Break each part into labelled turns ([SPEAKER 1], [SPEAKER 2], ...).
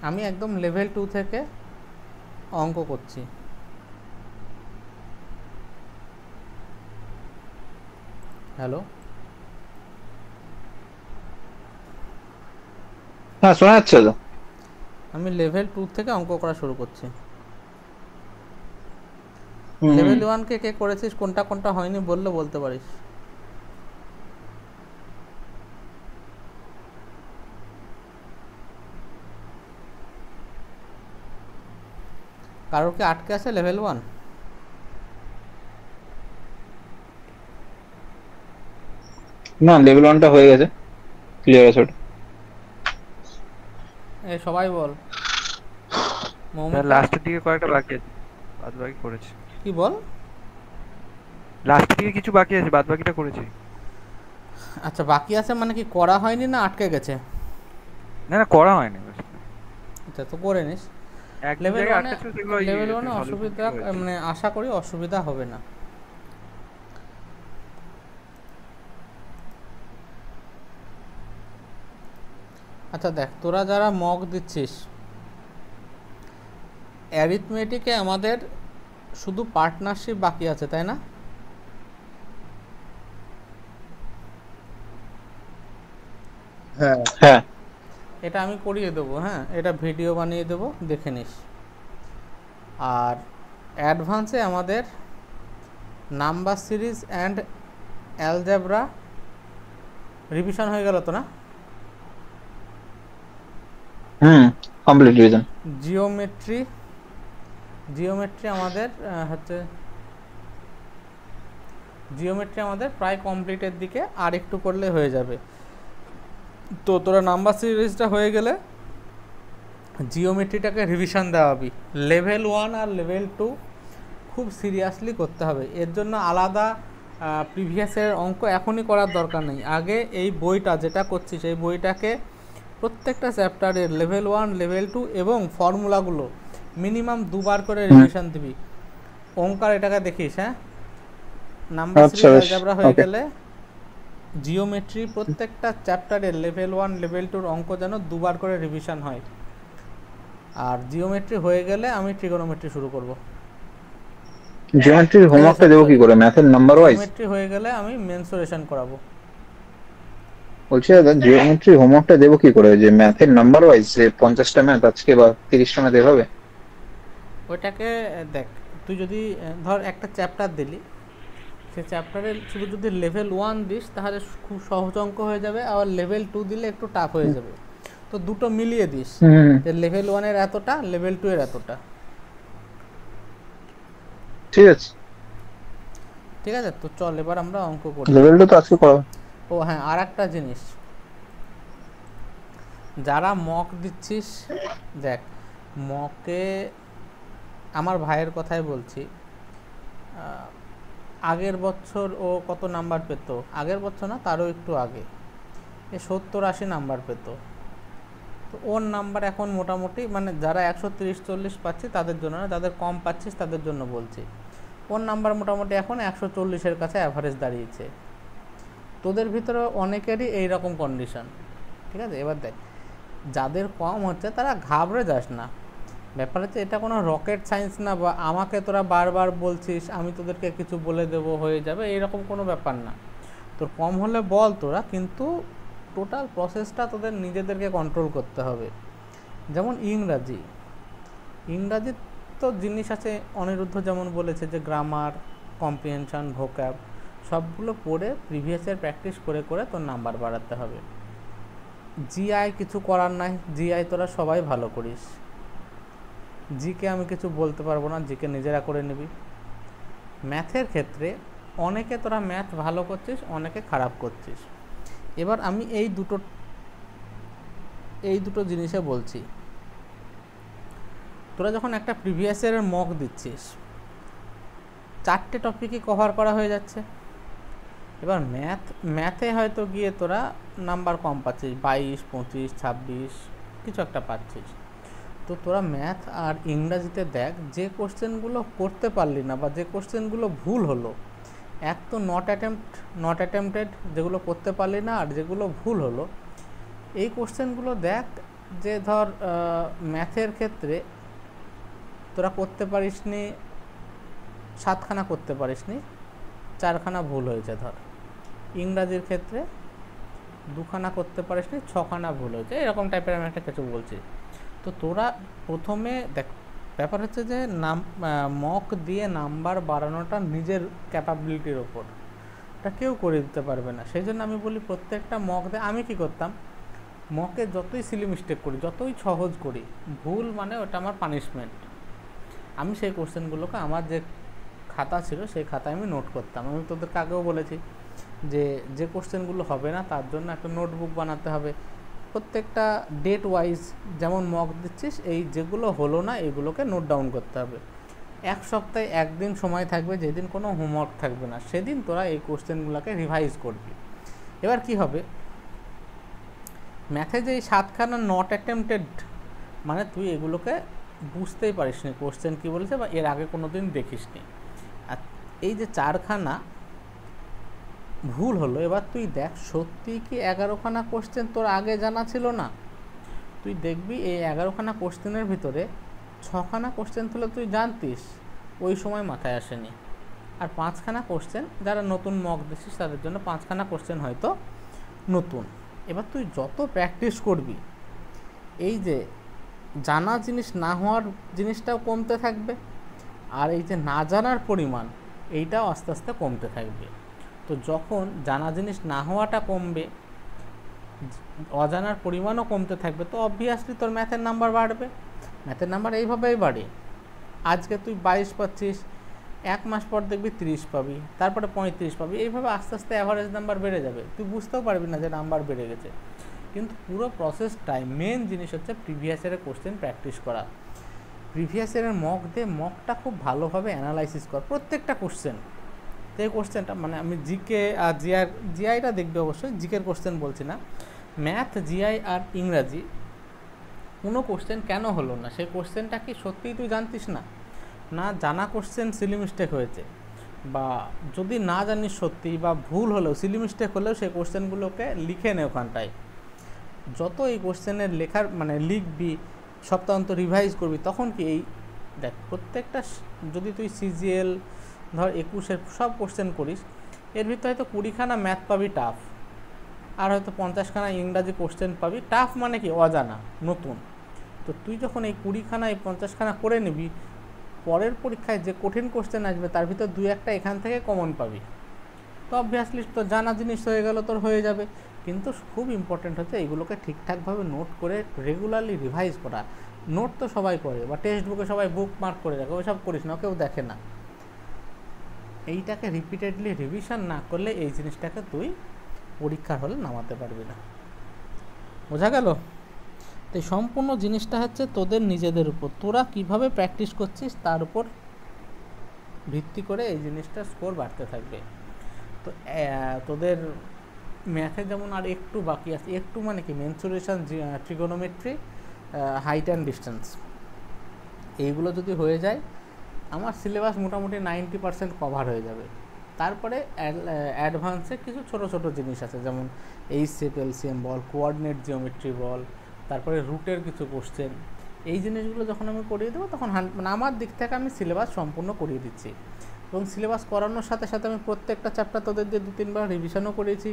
[SPEAKER 1] আমি একদম লেভেল 2 থেকে অঙ্ক করছি। হ্যালো,
[SPEAKER 2] হ্যাঁ, শোনা যাচ্ছে তো।
[SPEAKER 1] আমি লেভেল 2 থেকে অঙ্ক করা শুরু করছি।
[SPEAKER 2] হুম হুম।
[SPEAKER 1] লেভেল 1 কে কে করেছিস, কোনটা কোনটা হয়নি বললে বলতে পারিস। কারোর কি আটকে আছে লেভেল 1?
[SPEAKER 2] না, লেভেল ওয়ানটা হয়ে গেছে, ক্লিয়ার আছে ওটা।
[SPEAKER 1] এ সবাই বল।
[SPEAKER 3] স্যার
[SPEAKER 1] মৌমিতা,
[SPEAKER 3] লাস্টের দিকে কয়েকটা বাকি আছে, বাদ বাকি করেছি।
[SPEAKER 1] কি বল?
[SPEAKER 3] লাস্টের দিকে কিছু বাকি আছে, বাদ বাকিটা করেছি।
[SPEAKER 1] আচ্ছা, বাকি আছে মানে কি করা হয়নি না আটকে গেছে?
[SPEAKER 3] না না, করা হয়নি ব্যাস।
[SPEAKER 1] আচ্ছা, তো করে নিস।
[SPEAKER 3] এক দু
[SPEAKER 1] লেভেল
[SPEAKER 3] জায়গায়
[SPEAKER 1] ওয়ানে,
[SPEAKER 3] আটকাচ্ছে, সেগুলো ওই
[SPEAKER 1] লেভেল ওয়ানে
[SPEAKER 3] সলিউশন
[SPEAKER 1] অসুবিধা
[SPEAKER 3] থেকে হয়েছে।
[SPEAKER 1] মানে আশা করি অসুবিধা হবে না। আচ্ছা দেখ, তোরা যারা মক দিচ্ছিস, অ্যারিথমেটিকে আমাদের শুধু পার্টনারশিপ বাকি আছে, তাই না?
[SPEAKER 2] হ্যাঁ হ্যাঁ।
[SPEAKER 1] এটা আমি করিয়ে দেবো, হ্যাঁ, এটা ভিডিও বানিয়ে দেবো, দেখে নিস। আর অ্যাডভান্সে আমাদের number series and algebra revision হয়ে গেল তো না?
[SPEAKER 2] হুম, কমপ্লিট রিভিশন।
[SPEAKER 1] জিওমেট্রি, জিওমেট্রি আমাদের হচ্ছে জিওমেট্রি আমাদের প্রায় কমপ্লিটের দিকে, আর একটু করলে হয়ে যাবে। তো তোরা নাম্বার সিরিজটা হয়ে গেলে জিওমেট্রিটাকে রিভিশন দেওয়াবি। লেভেল 1 আর লেভেল 2 খুব সিরিয়াসলি করতে হবে, এর জন্য আলাদা প্রিভিয়াসের অঙ্ক এখনই করার দরকার নেই। আগে এই বইটা যেটা করছিস, এই বইটাকে প্রত্যেকটা চ্যাপ্টারের লেভেল 1, লেভেল 2 এবং ফর্মুলাগুলো মিনিমাম দুবার করে
[SPEAKER 2] হুম।
[SPEAKER 1] রিভিশন দিবি। ওঙ্কার এটাকে দেখিস, হ্যাঁ। নাম্বার
[SPEAKER 2] আচ্ছা,
[SPEAKER 1] সিরিজ
[SPEAKER 2] বেশ।
[SPEAKER 1] অ্যালজেব্রা হয়ে
[SPEAKER 2] ওকে।
[SPEAKER 1] গেলে জিওমেট্রি প্রত্যেকটা চ্যাপ্টারের লেভেল 1, লেভেল 2 অঙ্ক যেন দুবার করে রিভিশন হয়। আর জিওমেট্রি হয়ে গেলে আমি ট্রিগোনোমেট্রি শুরু করব।
[SPEAKER 2] জিওমেট্রির
[SPEAKER 1] এই
[SPEAKER 2] হোমওয়ার্কটা
[SPEAKER 1] সরি
[SPEAKER 2] দেবো কি
[SPEAKER 1] সরি,
[SPEAKER 2] করে, ম্যাথের নাম্বার ওয়াইজ?
[SPEAKER 1] জিওমেট্রি হয়ে গেলে আমি মেনসুরেশন করাবো।
[SPEAKER 2] বলছি দাদা, জিওমেট্রির হোমওয়ার্কটা দেবো কি করে, যে ম্যাথের নাম্বার ওয়াইজ, যে 50টা ম্যাথ আজকে বা 30টা ম্যাথ এভাবে?
[SPEAKER 1] ওইটাকে দেখ, তুই যদি ধর একটা চ্যাপ্টার দিলি, সে চ্যাপ্টারে শুধু যদি লেভেল 1 দিস তাহলে খুব সহজ অঙ্ক হয়ে যাবে, আবার লেভেল 2 দিলে একটু টাফ হয়ে যাবে। তো দুটো মিলিয়ে দিস,
[SPEAKER 2] হুম।
[SPEAKER 1] যে লেভেল 1-এর এতটা, লেভেল 2-এর এতটা।
[SPEAKER 2] ঠিক আছে।
[SPEAKER 1] ঠিক আছে, তো চল এবার আমরা অঙ্ক করি।
[SPEAKER 2] লেভেলটা তো আজকে করা।
[SPEAKER 1] ও হ্যাঁ, আর একটা জিনিস, যারা মক দিচ্ছিস, দেখ, মকে আমার ভাইয়ের কথাই বলছি, আগের বছর ও কত নাম্বার পেত, আগের বছর না তারও একটু আগে, এ 70-80 নাম্বার পেত। তো ওর নাম্বার এখন মোটামুটি, মানে যারা 130-40 পাচ্ছি তাদের জন্য না, যাদের কম পাচ্ছিস তাদের জন্য বলছি, ওর নাম্বার মোটামুটি এখন 140-এর কাছে অ্যাভারেজ দাঁড়িয়েছে। তোদের ভিতরে অনেকেরই এই রকম কন্ডিশন। ঠিক আছে, এবার দেখ, যাদের কম হচ্ছে তারা ঘাবড়ে যাস না। ব্যাপার হচ্ছে এটা কোনো রকেট সায়েন্স না, বা আমাকে তোরা বারবার বলছিস আমি তোদেরকে কিছু বলে দেবো হয়ে যাবে, এইরকম কোনো ব্যাপার না। তোর কম হলে বল তোরা, কিন্তু টোটাল প্রসেসটা তোদের নিজেদেরকে কন্ট্রোল করতে হবে। যেমন ইংরাজি, ইংরাজি তো জিনিস আছে, অনিরুদ্ধ যেমন বলেছে যে গ্রামার, কম্প্রিহেনশন, ভোক্যাব সবগুলো পড়ে প্রিভিয়াসের প্র্যাকটিস করে করে তোর নাম্বার বাড়াতে হবে। জিআই কিছু করার নাই, জিআই তোরা সবাই ভালো করিস, জিকে আমি কিছু বলতে পারবো না, জিকে নিজেরা করে নিবি। ম্যাথের ক্ষেত্রে অনেকে তোরা ম্যাথ ভালো করছিস, অনেকে খারাপ করছিস। এবার আমি এই দুটো জিনিসে বলছি, তোরা যখন একটা প্রিভিয়াস ইয়ারের মক দিচ্ছিস, 4টে টপিকই কভার করা হয়ে যাচ্ছে। এবার ম্যাথে হয়তো গিয়ে তোরা নাম্বার কম পাচ্ছিস, 22, 25, 26 কিছু একটা পাচ্ছিস। তো তোরা ম্যাথ আর ইংরাজিতে দেখ, যে কোশ্চেনগুলো করতে পারলি না বা যে কোশ্চেনগুলো ভুল হলো, এক তো নট অ্যাটেম্পটেড যেগুলো করতে পারলি না, আর যেগুলো ভুল হলো, এই কোশ্চেনগুলো দেখ যে ধর ম্যাথের ক্ষেত্রে তোরা করতে পারিসনি 7খানা, করতে পারিসনি 4খানা ভুল হয়েছে ধর। ইংরাজির ক্ষেত্রে 2খানা করতে পারিসনি 6খানা ভুল হয়েছে, এরকম টাইপের আমি একটা কিছু বলছি। তো তোরা প্রথমে দেখ, ব্যাপার হচ্ছে যে মক দিয়ে নাম্বার বাড়ানোটা নিজের ক্যাপাবিলিটির ওপর, এটা কেউ করে দিতে পারবে না। সেই জন্য আমি বলি প্রত্যেকটা মক দিয়ে, আমি কি করতাম, মকে যতই সিলি মিস্টেক করি, যতই সহজ করি, ভুল মানে ওটা আমার পানিশমেন্ট। আমি সেই কোশ্চেনগুলোকে আমার যে খাতা ছিল সেই খাতায় আমি নোট করতাম। আমি তোদেরকে আগেও বলেছি যে যে কোশ্চেনগুলো হবে না তার জন্য একটা নোটবুক বানাতে হবে, প্রত্যেকটা ডেট ওয়াইজ যেমন মক দিচ্ছিস, এই যেগুলো হলো না এগুলোকে নোট ডাউন করতে হবে। 1 সপ্তাহে 1 দিন সময় থাকবে যেদিন কোনো হোমওয়ার্ক থাকবে না, সেদিন তোরা এই কোশ্চেনগুলোকে রিভাইজ করবি। এবার কি হবে, ম্যাথে যে এই 7খানা নট অ্যাটেম্পটেড, মানে তুই এগুলোকে বুঝতেই পারিস নি কোশ্চেন কী বলেছে বা এর আগে কোনো দিন দেখিস নি। আর এই যে 4খানা ভুল হলো, এবার তুই দেখ সত্যি কি 11খানা কোশ্চেন তোর আগে জানা ছিল না? তুই দেখবি এই 11খানা কোশ্চেনের ভিতরে 6খানা কোশ্চেন তুলে তুই জানতিস, ওই সময় মাথায় আসেনি। আর 5খানা কোশ্চেন, যারা নতুন মক দিচ্ছিস তাদের জন্য 5খানা কোশ্চেন হয়তো নতুন। এবার তুই যত প্র্যাকটিস করবি, এই যে জানা জিনিস না হওয়ার জিনিসটাও কমতে থাকবে, আর এই যে না জানার পরিমাণ এইটাও আস্তে আস্তে কমতে থাকবে। তো যখন জানা জিনিস না হওয়াটা কমবে, অজানার পরিমাণও কমতে থাকবে, তো অবভিয়াসলি তোর ম্যাথের নাম্বার বাড়বে। ম্যাথের নাম্বার এইভাবেই বাড়ে। আজকে তুই 22 পাচ্ছিস, 1 মাস পর দেখবি 30 পাবি, তারপরে 35 পাবি, এইভাবে আস্তে আস্তে অ্যাভারেজ নাম্বার বেড়ে যাবে। তুই বুঝতেও পারবি না যে নাম্বার বেড়ে গেছে। কিন্তু পুরো প্রসেসটাই মেন জিনিস হচ্ছে প্রিভিয়াস ইয়ারের কোশ্চেন প্র্যাকটিস করা। প্রিভিয়াস ইয়ারের মক দিয়ে মকটা খুব ভালোভাবে অ্যানালাইসিস কর, প্রত্যেকটা কোশ্চেন। তো এই কোশ্চেনটা মানে আমি জিকে আর জিআইটা দেখবে অবশ্যই, জিকের কোশ্চেন বলছি না, ম্যাথ, জিআই আর ইংরাজি কোনো কোশ্চেন কেন হলো না, সেই কোশ্চেনটা কি সত্যিই তুই জানতিস না, না জানা কোশ্চেন সিলি মিস্টেক হয়েছে, বা যদি না জানিস সত্যি বা ভুল হলেও সিলি মিস্টেক হলেও সেই কোশ্চেনগুলোকে লিখে নে ওখানটায়। যত এই কোশ্চেনের লেখার মানে লিখবি, সপ্তাহান্ত রিভাইজ করবি, তখন কি এই দেখ প্রত্যেকটা যদি তুই সিজিএল ধর 21-এর সব কোশ্চেন করিস, এর ভিতরে হয়তো 20খানা ম্যাথ পাবি টাফ, আর হয়তো 50খানা ইংরাজি কোশ্চেন পাবি টাফ, মানে কি অজানা নতুন। তো তুই যখন এই 20খানা এই 50খানা করে নিবি, পরের পরীক্ষায় যে কঠিন কোশ্চেন আসবে তার ভিতর 2-1টা এখান থেকে কমন পাবি। তো অবভিয়াসলি তো জানা জিনিস হয়ে গেল, তোর হয়ে যাবে। কিন্তু খুব ইম্পর্টেন্ট হচ্ছে এইগুলোকে ঠিকঠাকভাবে নোট করে রেগুলারলি রিভাইজ করা। নোট তো সবাই করে, বা টেক্সট বুকে সবাই বুক মার্ক করে রাখে, ওইসব করিস না, কেউ দেখে না। এইটাকে রিপিটেডলি রিভিশন না করলে এই জিনিসটাকে তুই পরীক্ষার হলে নামাতে পারবি না। বোঝা গেল? তো সম্পূর্ণ জিনিসটা হচ্ছে তোদের নিজেদের উপর, তোরা কিভাবে প্র্যাকটিস করছিস তার উপর ভিত্তি করে এই জিনিসটার স্কোর বাড়তে থাকবে। তো তোদের ম্যাথে যেমন আর একটু বাকি আছে, একটু মানে কি mensuration, trigonometry, height and distance, এইগুলো যদি হয়ে যায় আমার সিলেবাস মোটামুটি 90% কভার হয়ে যাবে। তারপরে অ্যাডভান্সে কিছু ছোট ছোট জিনিস আছে, যেমন এইচ শেপ এলসিএম বল, কোঅর্ডিনেট জিওমেট্রি বল, তারপরে রুটের কিছু কোশ্চেন। এই জিনিসগুলো যখন আমি করিয়ে দেবো তখন মানে আমার দিক থেকে আমি সিলেবাস সম্পূর্ণ করিয়ে দিচ্ছি। এবং সিলেবাস করানোর সাথে সাথে আমি প্রত্যেকটা চ্যাপ্টার তোদের দিয়ে 2-3 বার রিভিশনও করেছি,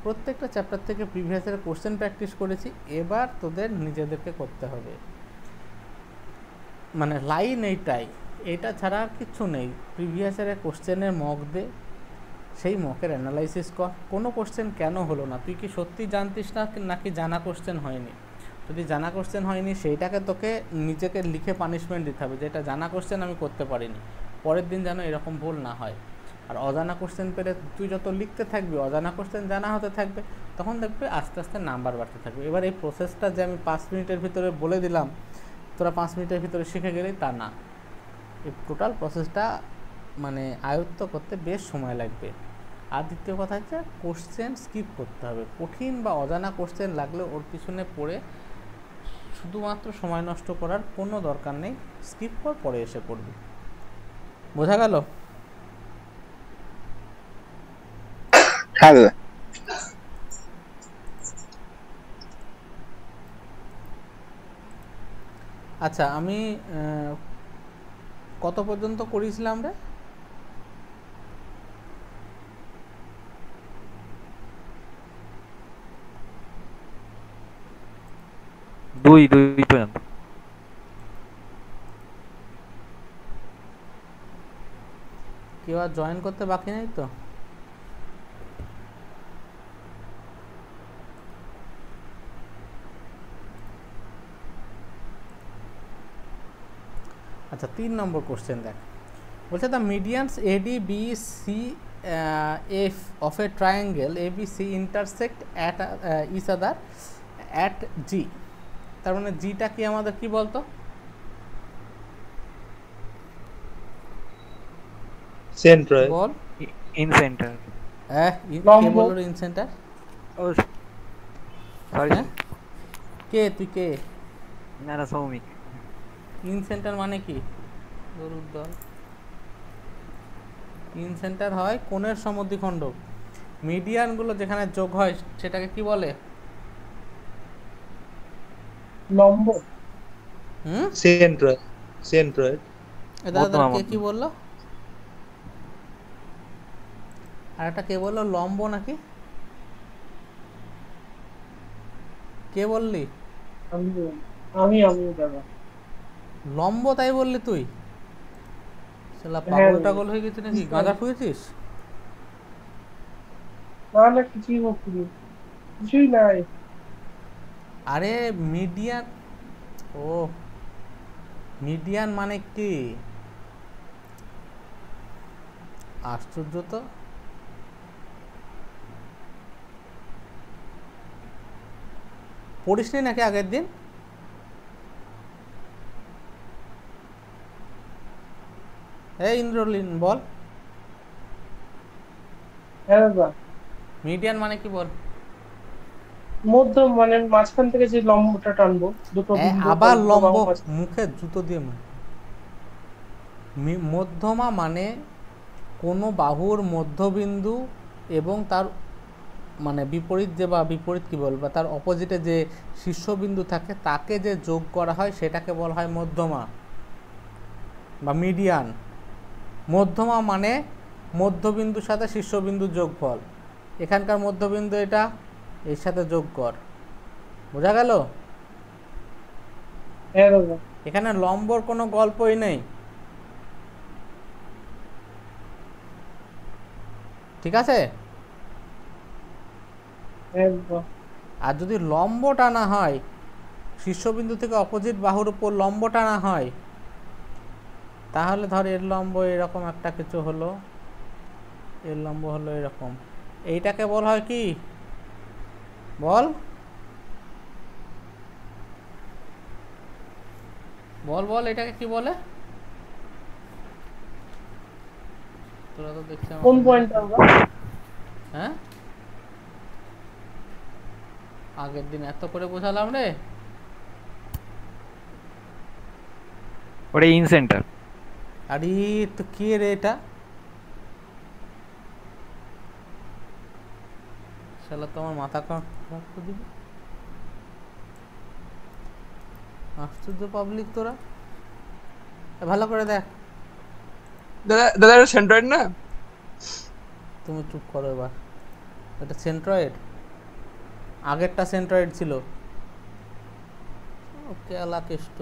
[SPEAKER 1] প্রত্যেকটা চ্যাপ্টার থেকে প্রিভিয়াস ইয়ারের কোশ্চেন প্র্যাকটিস করেছি। এবার তোদের নিজেদেরকে করতে হবে, মানে লাইন এইটাই, এটা ছাড়া আর কিচ্ছু নেই। প্রিভিয়াস ইয়ারের কোশ্চেনের মক দে, সেই মকের অ্যানালাইসিস কর, কোনো কোশ্চেন কেন হলো না, তুই কি সত্যি জানতিস না নাকি জানা কোশ্চেন হয়নি। যদি জানা কোশ্চেন হয়নি সেইটাকে তোকে নিজেকে লিখে পানিশমেন্ট দিতে হবে, যেটা জানা কোশ্চেন আমি করতে পারিনি, পরের দিন যেন এরকম ভুল না হয়। আর অজানা কোশ্চেন পেলে তুই যত লিখতে থাকবি, অজানা কোশ্চেন জানা হতে থাকবে, তখন দেখবি আস্তে আস্তে নাম্বার বাড়তে থাকবে। এবার এই প্রসেসটা যে আমি 5 মিনিটের ভিতরে বলে দিলাম তোরা 5 মিনিটের ভিতরে শিখে গেলেই তা না, এই টোটাল প্রসেসটা মানে আয়ত্ত করতে বেশ সময় লাগবে। আর দ্বিতীয় কথা হচ্ছে কোশ্চেন স্কিপ করতে হবে, কঠিন বা অজানা কোশ্চেন লাগলে ওর পিছনে পড়ে শুধুমাত্র সময় নষ্ট করার কোনো দরকার নেই, স্কিপ কর, পরে এসে করবি। বোঝা গেল?
[SPEAKER 2] হ্যাঁ।
[SPEAKER 1] আচ্ছা আমি কত পর্যন্ত করেছিলাম রে?
[SPEAKER 3] দুই পর্যন্ত।
[SPEAKER 1] কেউ আর জয়েন করতে বাকি নেই তো? আচ্ছা 3 নম্বর কোশ্চেন দেখ, বলছে the medians A D B C F of a triangle A B C intersect at each other at G. তার মানে জিটা কি আমাদের কি বলতো?
[SPEAKER 4] সেন্ট্রয়েড।
[SPEAKER 1] বল।
[SPEAKER 3] In centre.
[SPEAKER 1] কে বললো ইন সেন্টার?
[SPEAKER 3] ও সরি,
[SPEAKER 1] হ্যাঁ কে তুই কে?
[SPEAKER 3] না না সৌমিক।
[SPEAKER 1] ইন সেন্টার মানে কি? গরুর দল। ইন সেন্টার হয় কোণের সমদ্বিখণ্ডক। মিডিয়ানগুলো যেখানে যোগ হয় সেটাকে কি বলে?
[SPEAKER 4] লম্ব।
[SPEAKER 1] হুম,
[SPEAKER 4] সেন্ট্রয়েড। সেন্ট্রয়েড।
[SPEAKER 1] এটা
[SPEAKER 3] মধ্যমা
[SPEAKER 1] কে কি বললো? আর একটা কে বললো লম্ব নাকি? কে বললি?
[SPEAKER 4] আমি দাদা
[SPEAKER 1] লম্ব তাই বললি তুই? শালা
[SPEAKER 4] হ্যাঁ
[SPEAKER 1] পাগল টাগল হয়ে গেছিস নাকি? গাঁজা ফুয়েছিস?
[SPEAKER 4] না কিছুই বলছিনি, কিছুই নাই।
[SPEAKER 1] আরে মিডিয়ান, ও মিডিয়ান মানে কি? আশ্চর্য তো। পড়িসনি নাকি আগের দিন? এই ইন্দ্রলিন বল,
[SPEAKER 4] হ্যাঁ দাদা,
[SPEAKER 1] মিডিয়ান মানে কি বল?
[SPEAKER 4] মধ্য মানে মাঝখান থেকে যে লম্বটা টানবো দুটো বিন্দু
[SPEAKER 1] আবার
[SPEAKER 4] দুটো
[SPEAKER 1] লম্ব,
[SPEAKER 4] বাহু মাঝখানে।
[SPEAKER 1] মুখে জুতো দিয়ে মধ্যমা মানে কোনো বাহুর মধ্যবিন্দু এবং তার মানে বিপরীত যে, বা বিপরীত কি বল, বা তার অপোজিটে যে শীর্ষবিন্দু থাকে তাকে যে যোগ করা হয় সেটাকে বলা হয় মধ্যমা বা মিডিয়ান। মধ্যমা মানে মধ্যবিন্দুর সাথে শীর্ষবিন্দুর যোগফল। এখানকার মধ্যবিন্দু এটা, এর সাথে যোগ কর। বোঝা গেল?
[SPEAKER 4] হ্যাঁ দাদা,
[SPEAKER 1] এখানে লম্বর কোনো গল্পই নেই, ঠিক আছে?
[SPEAKER 4] হ্যাঁ দাদা।
[SPEAKER 1] আর যদি লম্ব টানা হয়, শীর্ষবিন্দু থেকে অপোজিট বাহুর উপর লম্ব টানা হয়, তাহলে ধর এর লম্ব এরকম একটা কিছু হলো, এর লম্ব হলো এরকম, এইটাকে বলা হয় কি বল? বল বল এটাকে কি বলে? তোরা তো দেখছি
[SPEAKER 4] কোন পয়েন্ট দাদা?
[SPEAKER 1] হ্যাঁ আগের দিন এত করে বোঝালাম রে।
[SPEAKER 3] ওটা ইন সেন্টার।
[SPEAKER 1] আরে তো কে রে এটা? শালা তোমার মাথা খারাপ করে দিবি। আশ্চর্য পাবলিক তোরা। ভালো করে দেখ।
[SPEAKER 5] দাদা দাদা এটা সেন্ট্রয়েড না?
[SPEAKER 1] তুমি চুপ করো এবার। এটা সেন্ট্রয়েড, আগেরটা সেন্ট্রয়েড ছিল। ওকে আলা কেষ্ট,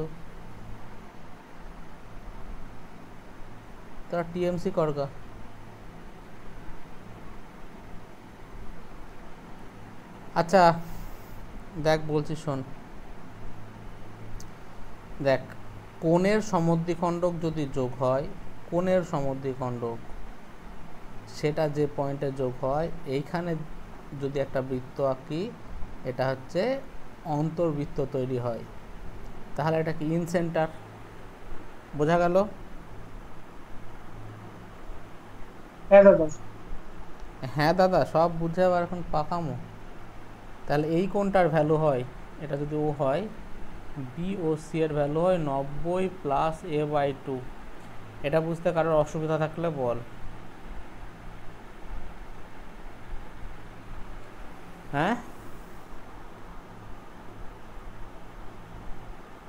[SPEAKER 1] তোরা টিএমসি করগা। আচ্ছা দেখ বলছি শোন, দেখ কোণের সমদ্বিখণ্ডক যদি যোগ হয়, কোণের সমদ্বিখণ্ডক সেটা যে পয়েন্টে যোগ হয়, এইখানে যদি একটা বৃত্ত আঁকি, এটা হচ্ছে অন্তর্বৃত্ত তৈরি হয়, তাহলে এটা কি ইন সেন্টার। বোঝা গেল?
[SPEAKER 4] হ্যাঁ দাদা।
[SPEAKER 1] হ্যাঁ দাদা সব বুঝে আবার এখন পাকামো। তাহলে এই কোণটার ভ্যালু হয়, এটা যদি ও হয়, বি ও সি এর ভ্যালু হয় 90 প্লাস a/2। এটা বুঝতে কারোর অসুবিধা থাকলে বল। হ্যাঁ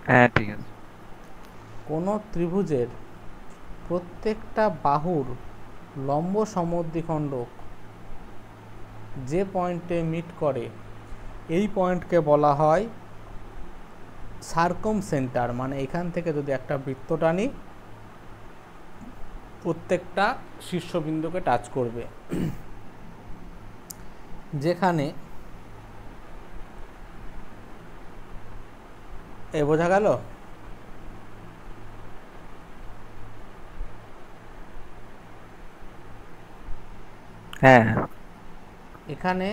[SPEAKER 3] হ্যাঁ ঠিক আছে।
[SPEAKER 1] কোনো ত্রিভুজের প্রত্যেকটা বাহুর লম্ব সমদ্বিখণ্ডক যে পয়েন্টে মিট করে এই পয়েন্টকে বলা হয় সার্কামসেন্টার। মানে এখান থেকে যদি একটা বৃত্ত টানি প্রত্যেকটা শীর্ষবিন্দুকে টাচ করবে। যেখানে এ বোঝা গেল?
[SPEAKER 3] হ্যাঁ
[SPEAKER 1] এখানে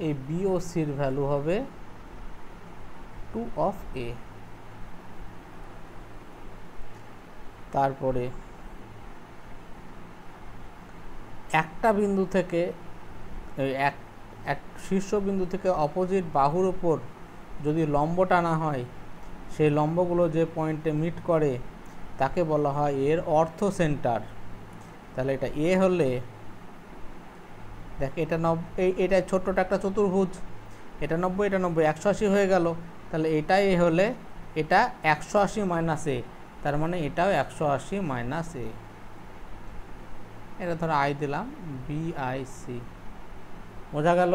[SPEAKER 1] এই বি ও সির ভ্যালু হবে 2 অফ এ। তারপরে একটা বিন্দু থেকে এক শীর্ষবিন্দু থেকে অপোজিট বাহুর উপর যদি লম্ব টানা হয়, সেই লম্বগুলো যে পয়েন্টে মিট করে তাকে বলা হয় এর অর্থ সেন্টার। তাহলে এটা এ হলে দেখ এটা এটা ছোট্টটা একটা চতুর্ভুজ, এটা 90 এটা 90 180 হয়ে গেল। তাহলে এটাই এ হলে এটা 180 মাইনাস এ, তার মানে এটাও 180 মাইনাস এ। এটা ধরো আই দিলাম, বিআইসি। বোঝা গেল?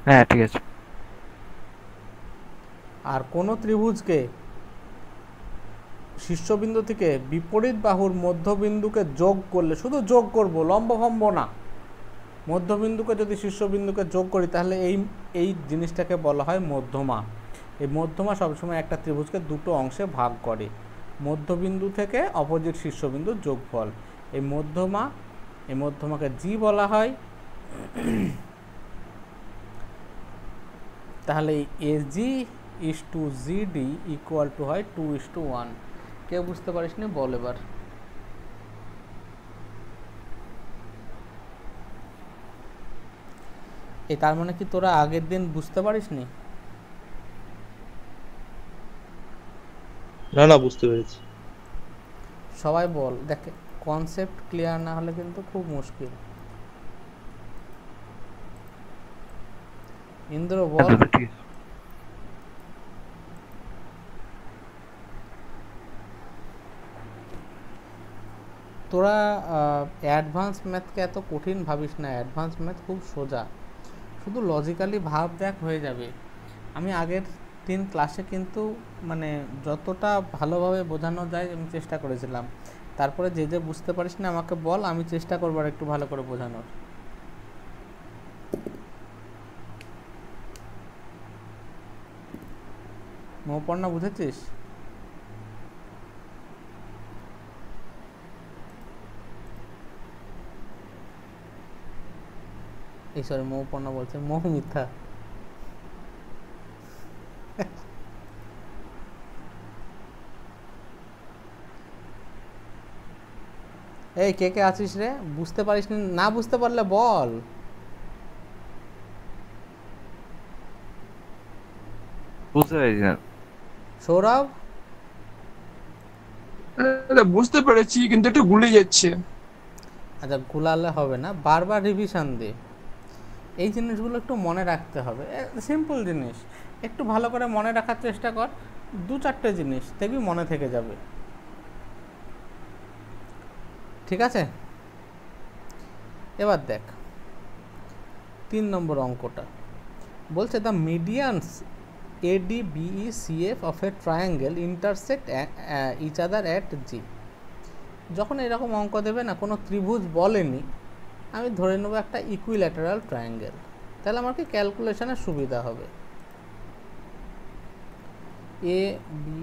[SPEAKER 3] হ্যাঁ ঠিক আছে।
[SPEAKER 1] আর কোন ত্রিভুজকে শীর্ষবিন্দু থেকে বিপরীত বাহুর মধ্যবিন্দুকে যোগ করলে, শুধু যোগ করব, লম্ব ফম্ব না, মধ্যবিন্দুকে যদি শীর্ষবিন্দুকে যোগ করি তাহলে এই জিনিসটাকে বলা হয় মধ্যমা। এই মধ্যমা সবসময় একটা ত্রিভুজকে দুটো অংশে ভাগ করে, মধ্যবিন্দু থেকে অপোজিট শীর্ষবিন্দুর যোগফল। এই মধ্যমাকে জি বলা হয়। তাহলে AG is to GD equal to হয় 2:1। কেউ বুঝতে পারিসনি? বল এবার। তার মানে কি তোরা আগের দিন বুঝতে পারিসনি?
[SPEAKER 6] না বুঝতে পেরেছি।
[SPEAKER 1] সবাই বল। দেখ, কনসেপ্ট ক্লিয়ার না হলে কিন্তু খুব মুশকিল। ইন্দ্র বল।
[SPEAKER 3] ঠিক আছে।
[SPEAKER 1] তোরা অ্যাডভান্স ম্যাথকে এত কঠিন ভাবিস না। অ্যাডভান্স ম্যাথ খুব সোজা, শুধু লজিক্যালি ভাব দেখ, হয়ে যাবে। আমি আগের 3 ক্লাসে কিন্তু মানে যতটা ভালোভাবে বোঝানো যায় আমি চেষ্টা করেছিলাম। তারপরে যে যে বুঝতে পারিস না আমাকে বল, আমি চেষ্টা করবো আর একটু ভালো করে বোঝানোর। মৌপর্ণা বুঝেছিস? এই সরি, মৌপর্ণা বলছে, মৌ মিথ্যা। এই কে কে আছিস রে? বুঝতে পারিস না? বুঝতে পারলে বল।
[SPEAKER 3] বুঝতে পেরেছি না।
[SPEAKER 1] সৌরভ?
[SPEAKER 5] বুঝতে পেরেছি কিন্তু একটু গুলে যাচ্ছে।
[SPEAKER 1] আচ্ছা, গুলালে হবে না, বারবার রিভিশন দে। এই জিনিসগুলো একটু মনে রাখতে হবে, সিম্পল জিনিস, একটু ভালো করে মনে রাখার চেষ্টা কর। 2-4টে জিনিস দেখবি মনে থেকে যাবে। ঠিক আছে? এবার দেখ 3 নম্বর অঙ্কটা বলছে, the medians A D B E C F of a triangle intersect each other at G. যখন এরকম অঙ্ক দেবে না, কোনো ত্রিভুজ বলেনি, আমি ধরে নেব একটা ইকুইল্যাটারাল ট্রায়াঙ্গেল। তাহলে আমার কি ক্যালকুলেশনের সুবিধা হবে। এ বি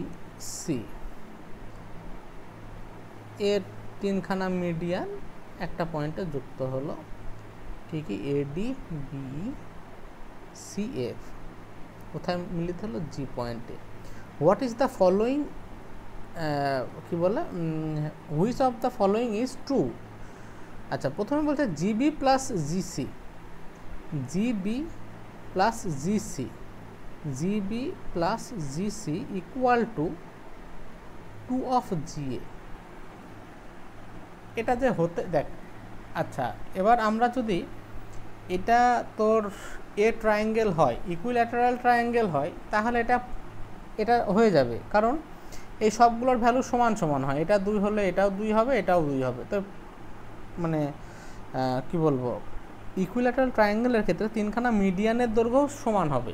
[SPEAKER 1] সি এর 3খানা মিডিয়ান একটা পয়েন্টে যুক্ত হলো, ঠিকই এডি বিই সিএফ কোথায় মিলিত হলো? জি পয়েন্টে। হোয়াট ইজ দ্য ফলোয়িং, কি বলে, which of the following is true? আচ্ছা, প্রথমে বলছে GB plus GC, GB plus GC, GB plus GC equal to 2 of GA. এটা যে হতে দেখ। আচ্ছা, এবার আমরা যদি এটা তোর এ ট্রায়াঙ্গেল হয়, ইকুইল্যাটারাল ট্রায়াঙ্গেল হয়, তাহলে এটা এটা হয়ে যাবে, কারণ এই সবগুলোর ভ্যালু সমান সমান হয়, এটা 2 হলে এটাও 2 হবে, এটাও 2 হবে। তো মানে কি বলবো, ইকুইল্যাটারাল ট্রায়াঙ্গেলের ক্ষেত্রে তিনখানা মিডিয়ানের দৈর্ঘ্য সমান হবে,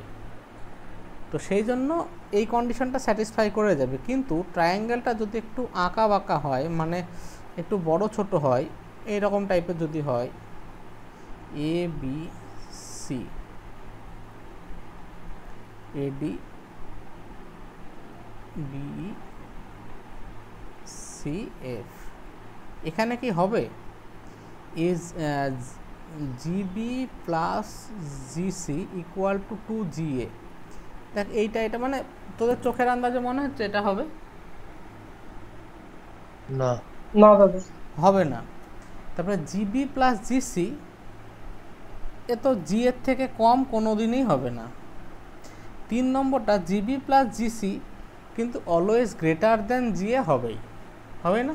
[SPEAKER 1] তো সেই জন্য এই কন্ডিশনটা স্যাটিসফাই করে যাবে। কিন্তু ট্রায়াঙ্গেলটা যদি একটু আঁকা বাঁকা হয়, মানে একটু বড় ছোট হয়, এইরকম টাইপের যদি হয়, এ বি সি, এডি বি সি এফ, এখানে কি হবে, is GB plus GC equal to 2GA। দেখ এটা মানে তোদের চোখের আন্দাজে মনে হচ্ছে এটা হবে?
[SPEAKER 6] না
[SPEAKER 4] না দাদা,
[SPEAKER 1] হবে না। তারপরে জিবি প্লাস জিসি, এ তো জি এর থেকে কম কোনো দিনই হবে না। 3 নম্বরটা জিবি প্লাস জিসি কিন্তু অলওয়েজ গ্রেটার দেন জিএ হবেই, হবে না?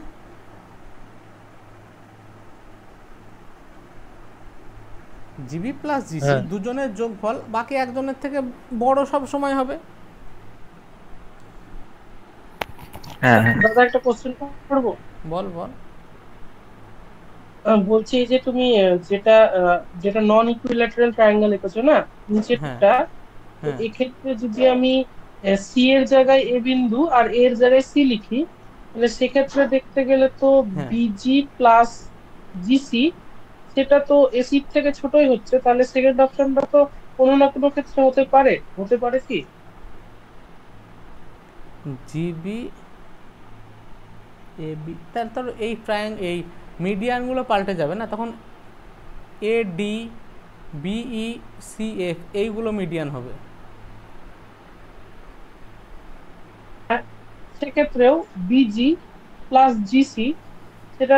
[SPEAKER 1] জিবি প্লাস জিসি দুজনের যোগফল বাকি একজনের থেকে বড় সব সময় হবে।
[SPEAKER 3] হ্যাঁ হ্যাঁ
[SPEAKER 4] দাদা একটা কোশ্চেন করবো।
[SPEAKER 1] বল বল।
[SPEAKER 4] বলছি এই যে তুমি যেটা নন ইকুইল্যাটারাল ট্রায়াঙ্গেল এঁকেছো না নিচেরটা, তো
[SPEAKER 1] হ্যাঁ
[SPEAKER 4] এক্ষেত্রে যদি আমি সি এর জায়গায় এ বিন্দু আর এর জায়গায় সি লিখি, তাহলে সেক্ষেত্রে দেখতে গেলে তো
[SPEAKER 1] হ্যাঁ
[SPEAKER 4] বিজি প্লাস জিসি সেটা তো এসির থেকে ছোটই হচ্ছে, তাহলে সেকেন্ড অপশনটা তো কোনো না কোনো ক্ষেত্রে হতে পারে কি?
[SPEAKER 1] জিবি এ বি, তাহলে তোর এই মিডিয়ানগুলো পাল্টে যাবে না, তখন A D BE C F এইগুলো মিডিয়ান হবে।
[SPEAKER 4] সেক্ষেত্রেও বিজি প্লাস জিসি সেটা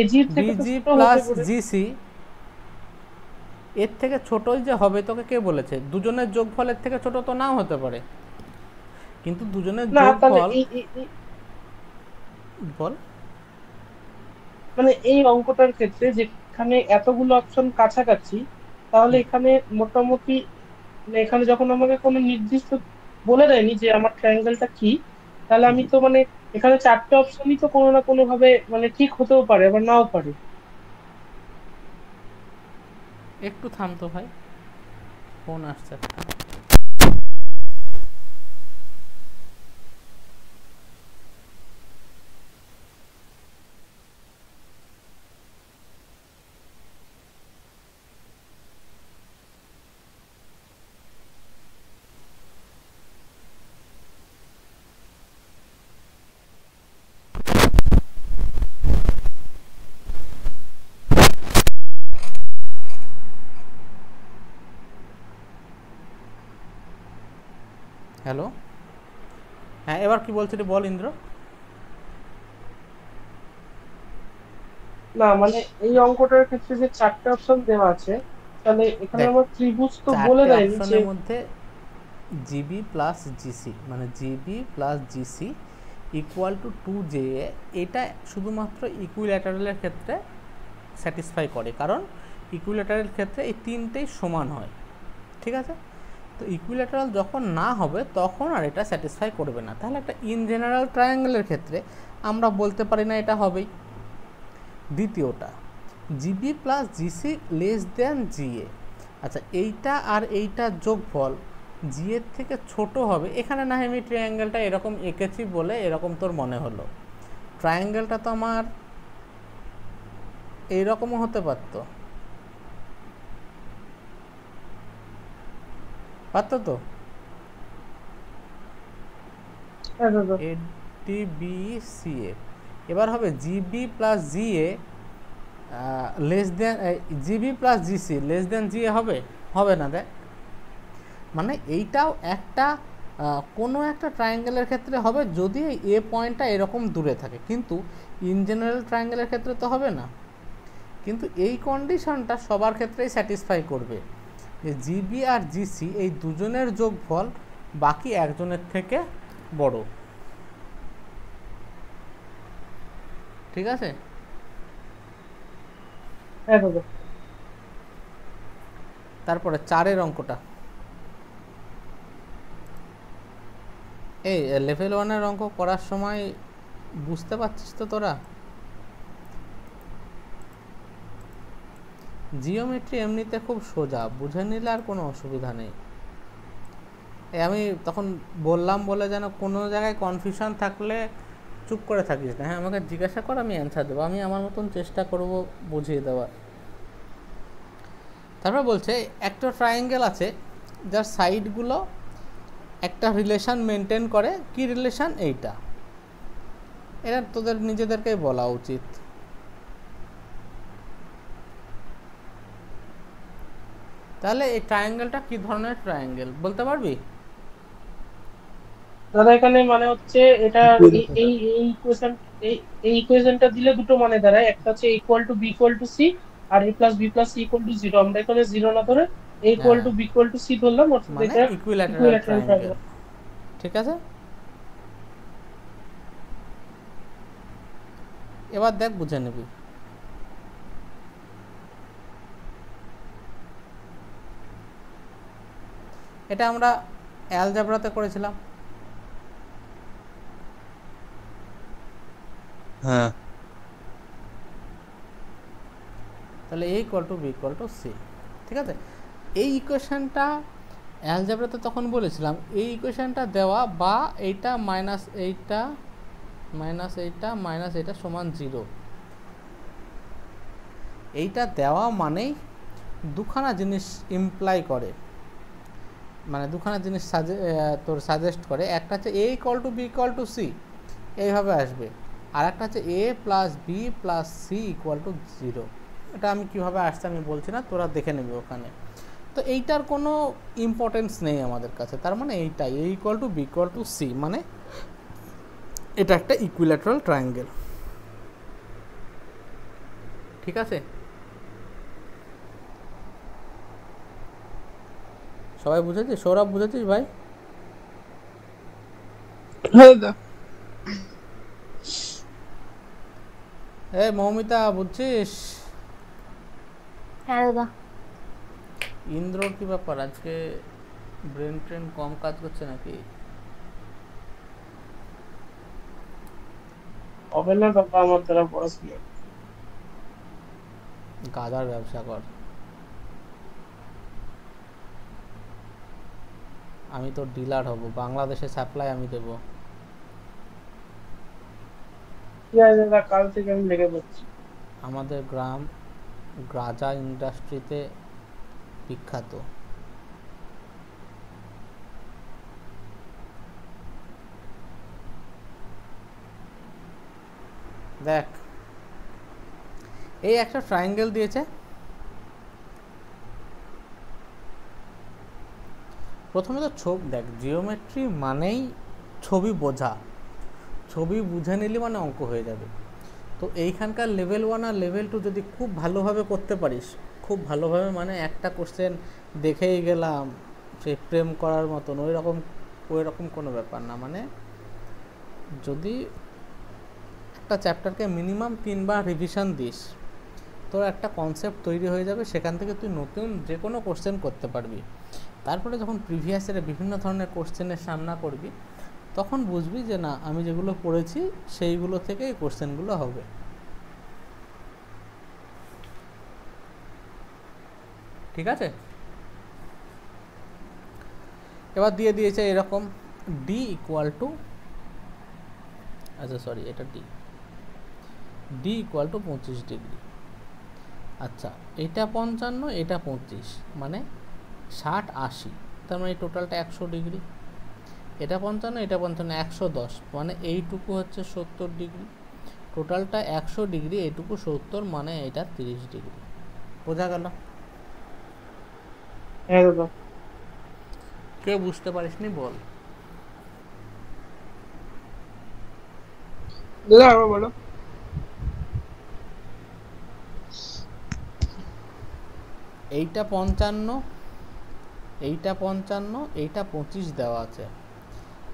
[SPEAKER 4] এজির থেকে তো
[SPEAKER 1] বিজি
[SPEAKER 4] ছোট
[SPEAKER 1] প্লাস
[SPEAKER 4] হতে পারে।
[SPEAKER 1] জিসি এর থেকে ছোটই যে হবে, তোকে কে বলেছে? দুজনের যোগফলের থেকে ছোট তো নাও হতে পারে, কিন্তু দুজনের
[SPEAKER 4] না তাহলে
[SPEAKER 1] যোগফল বল।
[SPEAKER 4] মানে এই অঙ্কটার ক্ষেত্রে যেখানে এতগুলো অপশন কাছাকাছি, তাহলে এখানে মোটামুটি মানে এখানে যখন আমাকে কোনো নির্দিষ্ট বলে দেয়নি যে আমার ট্রায়াঙ্গেলটা কি, তাহলে আমি তো মানে এখানে 4টে অপশনই তো কোনো না কোনো ভাবে মানে ঠিক হতেও পারে আবার নাও পারে।
[SPEAKER 1] একটু থাম তো ভাই, ফোন আসছে একটা। হ্যালো, হ্যাঁ এবার কি বলছিলি বল ইন্দ্র।
[SPEAKER 4] না মানে এই অঙ্কটার ক্ষেত্রে যে 4টে অপশন দেওয়া আছে, তাহলে এখানে
[SPEAKER 1] দেখ,
[SPEAKER 4] আমার ত্রিভুজ তো বলে
[SPEAKER 1] চারটে
[SPEAKER 4] দেয়নি যে
[SPEAKER 1] অপশনের মধ্যে জিবি প্লাস জিসি মানে GB plus GC equal to 2JA, এটা শুধুমাত্র ইকুইল্যাটারালের ক্ষেত্রে স্যাটিসফাই করে, কারণ ইকুইল্যাটারাল ক্ষেত্রে এই তিনটেই সমান হয়, ঠিক আছে? তো ইকুইল্যাটারাল যখন না হবে তখন আর এটা স্যাটিসফাই করবে না। তাহলে একটা ইন জেনারেল ট্রায়াঙ্গেলের ক্ষেত্রে আমরা বলতে পারি না এটা হবেই। দ্বিতীয়টা GB plus GC less than GA, আচ্ছা এইটা আর এইটা যোগফল জি এর থেকে ছোট হবে। এখানে না আমি ট্রায়াঙ্গেলটা এরকম এঁকেছি বলে এরকম তোর মনে হলো, ট্রায়াঙ্গেলটা তো আমার এইরকমও হতে পারতো তো এডিবিসিএফ। এবার হবে GB plus GA less than GB plus GC less than GA হবে? হবে না। দেখ মানে এইটাও একটা কোনো একটা ট্রায়াঙ্গেলের ক্ষেত্রে হবে যদি এ পয়েন্টটা এরকম দূরে থাকে, কিন্তু ইন জেনারেল ট্রায়াঙ্গেলের ক্ষেত্রে তো হবে না। কিন্তু এই কন্ডিশনটা সবার ক্ষেত্রেই স্যাটিসফাই করবে যে জিবি আর জিসি এই দুজনের যোগফল বাকি একজনের থেকে বড়, ঠিক আছে?
[SPEAKER 4] হ্যাঁ দাদা।
[SPEAKER 1] তারপরে 4-এর অঙ্কটা এই লেভেল 1-এর অঙ্ক করার সময় বুঝতে পারছিস তো তোরা? জিওমেট্রি এমনিতে খুব সোজা, বুঝে নিলে আর কোনো অসুবিধা নেই। আমি তখন বললাম বলে যেন কোনো জায়গায় কনফিউশন থাকলে চুপ করে থাকিস না, হ্যাঁ আমাকে জিজ্ঞাসা কর, আমি অ্যান্সার দেবো, আমি আমার মতন চেষ্টা করব বুঝিয়ে দেওয়ার। তারপর বলছে একটা ট্রায়াঙ্গেল আছে যার সাইডগুলো একটা রিলেশন মেনটেন করে, কি রিলেশন? এইটা, এটা তোদের নিজেদেরকেই বলা উচিত। তাহলে এই ট্রায়াঙ্গেলটা কি ধরনের ট্রায়াঙ্গেল বলতে পারবি?
[SPEAKER 4] দাদা এখানে মানে হচ্ছে এটা এই ইকুয়েশন এই ইকুয়েশনটা দিলে দুটো মানে দাঁড়ায়, একটা হচ্ছে equal to B equal to C আর a plus B plus C equal to 0। আমরা এখানে 0 না ধরে a equal to B equal to C ধরলাম, অর্থাৎ
[SPEAKER 1] মানে
[SPEAKER 4] এটা
[SPEAKER 1] ইকুইল্যাটারাল ট্রায়াঙ্গেল। ঠিক আছে, এবার দেখ বুঝে নিবি। এটা আমরা অ্যালজেব্রাতে করেছিলাম।
[SPEAKER 3] হ্যাঁ
[SPEAKER 1] তাহলে a equal to B equal to C. ঠিক আছে, এই ইকুয়েশনটা অ্যালজেব্রাতে তখন বলেছিলাম, এই ইকুয়েশনটা দেওয়া বা এইটা মাইনাস এইটা মাইনাস এইটা মাইনাস এইটা সমান 0, এইটা দেওয়া মানেই দুখানা জিনিস ইমপ্লাই করে, মানে দুখানা জিনিস তোর সাজেস্ট করে। একটা হচ্ছে a equal to B equal to C, এইভাবে আসবে, আর একটা হচ্ছে a plus B plus C equal to 0। এটা আমি কীভাবে আসছে আমি বলছি না, তোরা দেখে নেবে ওখানে। তো এইটার কোনো ইম্পর্টেন্স নেই আমাদের কাছে, তার মানে এইটাই a equal to B equal to C, মানে এটা একটা ইকুইল্যাটারাল ট্রায়াঙ্গেল। ঠিক আছে, সবাই বুঝেছিস? সৌরভ বুঝেছিস ভাই?
[SPEAKER 5] হ্যাঁ দাদা।
[SPEAKER 1] মৌমিতা বুঝছিস?
[SPEAKER 6] হ্যাঁ দাদা।
[SPEAKER 1] ইন্দ্রর কি ব্যাপার, আজকে ব্রেন ট্রেন কম কাজ করছে নাকি?
[SPEAKER 4] হবে না বাবা আমার দ্বারা পড়াশোনা।
[SPEAKER 1] গাজার ব্যবসা কর, আমি তো ডিলার হব, বাংলাদেশে সাপ্লাই আমি দেব।
[SPEAKER 4] ঠিক আছে দাদা, কাল থেকে আমি লেগে পড়ছি।
[SPEAKER 1] আমাদের গ্রাম গাজা ইন্ডাস্ট্রিতে বিখ্যাত। দেখ এই একটা ট্রায়াঙ্গেল দিয়েছে, প্রথমে তো দেখ জিওমেট্রি মানেই ছবি বোঝা, ছবি বুঝে নিলে মানে অঙ্ক হয়ে যাবে। তো এইখানকার লেভেল 1 আর লেভেল 2 যদি খুব ভালোভাবে করতে পারিস, খুব ভালোভাবে মানে একটা কোশ্চেন দেখেই গেলাম সে প্রেম করার মতন, ওই রকম কোনো ব্যাপার না। মানে যদি একটা চ্যাপ্টারকে মিনিমাম 3 বার রিভিশন দিস, তোর একটা কনসেপ্ট তৈরি হয়ে যাবে, সেখান থেকে তুই নতুন যে কোনো কোশ্চেন করতে পারবি। তারপরে যখন প্রিভিয়াস ইয়ারে বিভিন্ন ধরনের কোশ্চেনের সামনা করবি, তখন বুঝবি যে না আমি যেগুলো পড়েছি সেইগুলো থেকে এই কোশ্চেনগুলো হবে। ঠিক আছে, এবার দিয়ে দিয়েছে এরকম ডি ইকুয়াল টু, আচ্ছা সরি এটা ডি ইকুয়াল টু 25 ডিগ্রি। আচ্ছা এটা 55, এটা 25, মানে 60 80, তার মানে এই টোটালটা 100 ডিগ্রি। এটা 55, এটা 55, 110, মানে এইটুকু হচ্ছে 70 ডিগ্রি। টোটালটা 100 ডিগ্রি, এইটুকু 70, মানে এটা 30 ডিগ্রি। বোঝা গেল?
[SPEAKER 4] হ্যাঁ দাদা।
[SPEAKER 1] কেউ বুঝতে পারিসনি বল?
[SPEAKER 5] দাদা আবার বলো।
[SPEAKER 1] এইটা 55, এইটা 55, এইটা 25 দেওয়া আছে।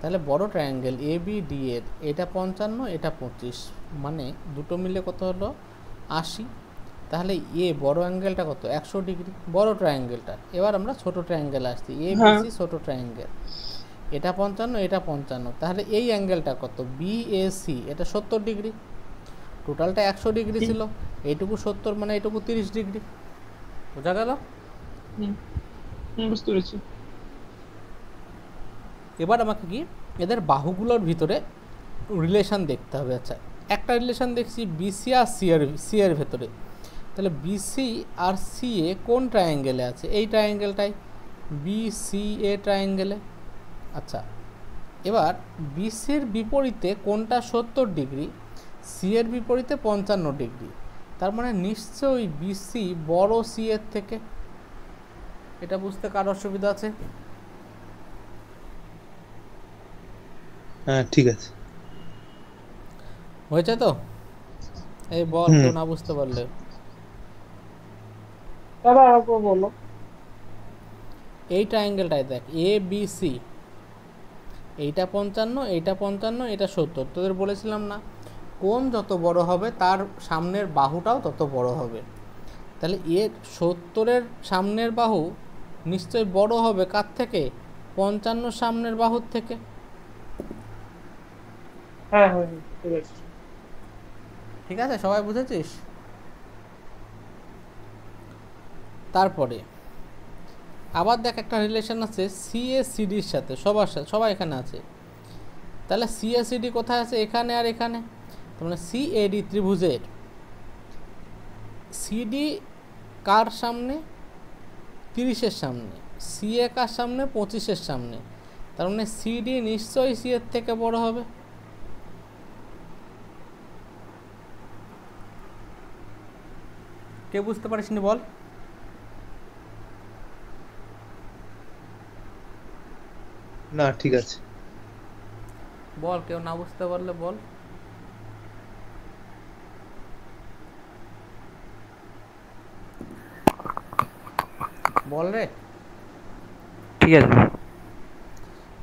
[SPEAKER 1] তাহলে বড় ট্রায়াঙ্গেল এ বি ডি এর এটা 55, এটা 25, মানে দুটো মিলে কত হলো 80। তাহলে এ বড় অ্যাঙ্গেলটা কত 100 ডিগ্রি, বড় ট্রায়াঙ্গেলটা। এবার আমরা ছোট ট্রায়াঙ্গেল আসছি, এ বি সি ছোট ট্রায়াঙ্গেল। এটা 55, এটা 55, তাহলে এই অ্যাঙ্গেলটা কত? বিএসি, এটা 70 ডিগ্রি। টোটালটা 100 ডিগ্রি ছিল, এইটুকু 70 মানে এইটুকু 30 ডিগ্রি। বোঝা গেল?
[SPEAKER 5] বুঝতে পেরেছি।
[SPEAKER 1] এবার আমাকে কি এদের বাহুগুলোর ভিতরে রিলেশন দেখতে হবে। আচ্ছা, একটা রিলেশন দেখছি বিসি আর সি এর ভেতরে, তাহলে বিসি আর সি এ কোন ট্রায়াঙ্গেলে আছে? এই ট্রায়াঙ্গেলটাই, বিসিএ ট্রায়াঙ্গেলে। আচ্ছা, এবার বিসির বিপরীতে কোনটা 70 ডিগ্রি, সি এর বিপরীতে 55 ডিগ্রি, তার মানে নিশ্চয়ই বিসি বড় সি এর থেকে। এটা বুঝতে কার অসুবিধা আছে?
[SPEAKER 6] হ্যাঁ ঠিক আছে,
[SPEAKER 1] হয়েছে তো? এই বল, কেউ না বুঝতে পারলে।
[SPEAKER 4] দাদা আর বলো।
[SPEAKER 1] এই ট্রায়াঙ্গেলটাই দেখ, এ বি সি, এইটা 55, এইটা 55, এটা 70। তোদের বলেছিলাম না, কোণ যত বড় হবে তার সামনের বাহুটাও তত বড় হবে। তাহলে এর 70-এর সামনের বাহু নিশ্চয়ই বড় হবে কার থেকে? 55 সামনের বাহুর থেকে।
[SPEAKER 4] হ্যাঁ হ্যাঁ ঠিক আছে।
[SPEAKER 1] ঠিক আছে, সবাই বুঝেছিস? তারপরে আবার দেখ, একটা রিলেশন আছে সিএসিডির সাথে, সবাই এখানে আছে। তাহলে সিএসিডি কোথায় আছে? এখানে আর এখানে। তার মানে সিএডি ত্রিভুজের সিডি কার সামনে? 30-এর সামনে। সিএ কার সামনে? 25-এর সামনে। তার মানে সিডি নিশ্চয়ই সি এর থেকে বড় হবে। কে বুঝতে পারিসনি বল?
[SPEAKER 6] না ঠিক আছে,
[SPEAKER 1] বল, কেউ না বুঝতে পারলে বল। বল রে।
[SPEAKER 3] ঠিক আছে।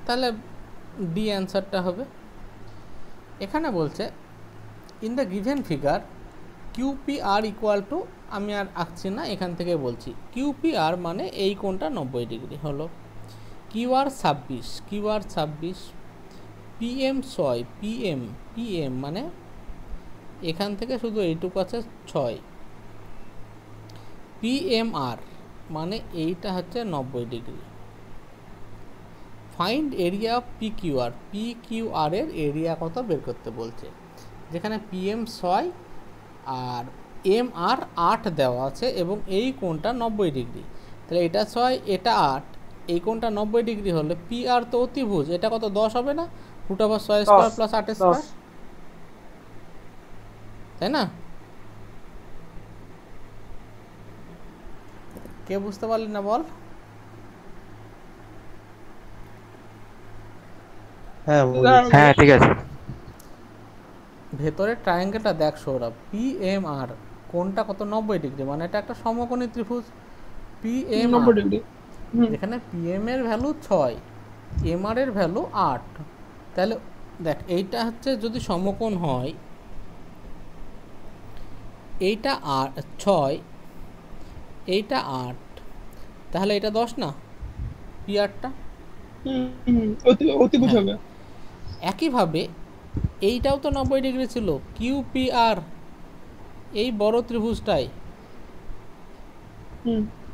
[SPEAKER 1] তাহলে ডি অ্যান্সারটা হবে। এখানে বলছে in the given figure Q P R equal to, আমি আর আঁকছি না, এখান থেকে বলছি কিউপিআর মানে এই কোণটা 90 ডিগ্রি হলো, কিউআর 26, পিএম 6, পিএম মানে এখান থেকে শুধু এইটুকু আছে 6, পিএমআর মানে এইটা হচ্ছে 90 degree. Find area of PQR এর এরিয়া কত বের করতে বলছে, যেখানে পিএম 6 আর এমআর 8 দেওয়া আছে এবং এই কোণটা 90 ডিগ্রি। তাহলে এটা 6, এটা 8, এই কোণটা 90 ডিগ্রি হলে পিআর তো অতিভুজ, এটা কত? 10 হবে না? √6² প্লাস 8², তাই না? কে বুঝতে পারলি না বল?
[SPEAKER 6] হ্যাঁ
[SPEAKER 3] হ্যাঁ ঠিক আছে।
[SPEAKER 1] ভেতরের ট্রায়াঙ্গেলটা দেখ সৌরভ, পিএমআর কোণটা কত? 90 ডিগ্রি, মানে এটা একটা সমকোণী ত্রিভুজ।
[SPEAKER 5] 90
[SPEAKER 1] পিএমআর,
[SPEAKER 5] ডিগ্রি।
[SPEAKER 1] যেখানে পিএম এর ভ্যালু 6, এমআর এর ভ্যালু 8, তাহলে দেখ এইটা হচ্ছে যদি সমকোণ হয়, এইটা 6, এইটা 8, তাহলে এটা 10 না পিআরটা?
[SPEAKER 5] অতিভুজ হবে।
[SPEAKER 1] একইভাবে এইটাও তো 90 ডিগ্রি ছিল, কিউপিআর এই বড় ত্রিভুজটাই,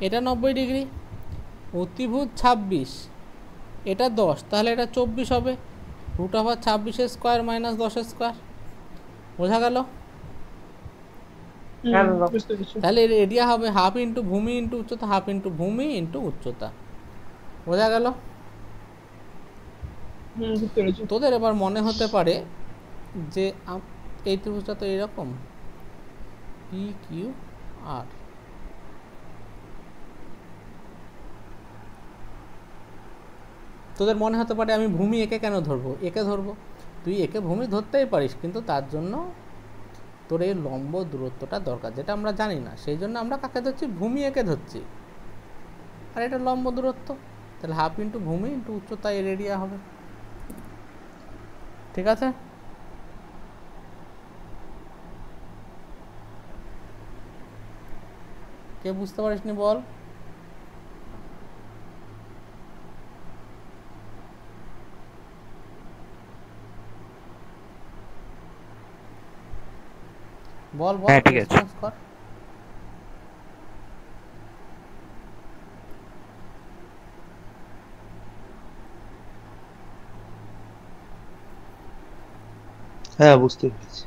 [SPEAKER 1] এটা 90 ডিগ্রি। অতিভুজ 26, এটা 10, তাহলে এটা 24 হবে, √26² মাইনাস 10²। বোঝা গেল? তাহলে এর এরিয়া হবে হাফ ইন্টু ভূমি ইন্টু উচ্চতা, হাফ ইন্টু ভূমি ইন্টু উচ্চতা। বোঝা গেল? তোদের এবার মনে হতে পারে যে এই ত্রিভুজটা তো এইরকম, PQR, তোদের মনে হতে পারে আমি ভূমি একে কেন ধরবো? একে ধরবো, তুই একে ভূমি ধরতেই পারিস, কিন্তু তার জন্য তোর এই লম্ব দূরত্বটা দরকার, যেটা আমরা জানি না, সেই জন্য আমরা কাকে ধরছি? ভূমি একে ধরছি, আর এটা লম্ব দূরত্ব। তাহলে হাফ ইন্টু ভূমি ইন্টু উচ্চতা এর এরিয়া হবে। ঠিক আছে? কে বুঝতে পারিসনি বল? বল বল
[SPEAKER 3] হ্যাঁ, ঠিক আছে।
[SPEAKER 1] রেসপন্স কর।
[SPEAKER 6] হ্যাঁ, বুঝতে পেরেছি।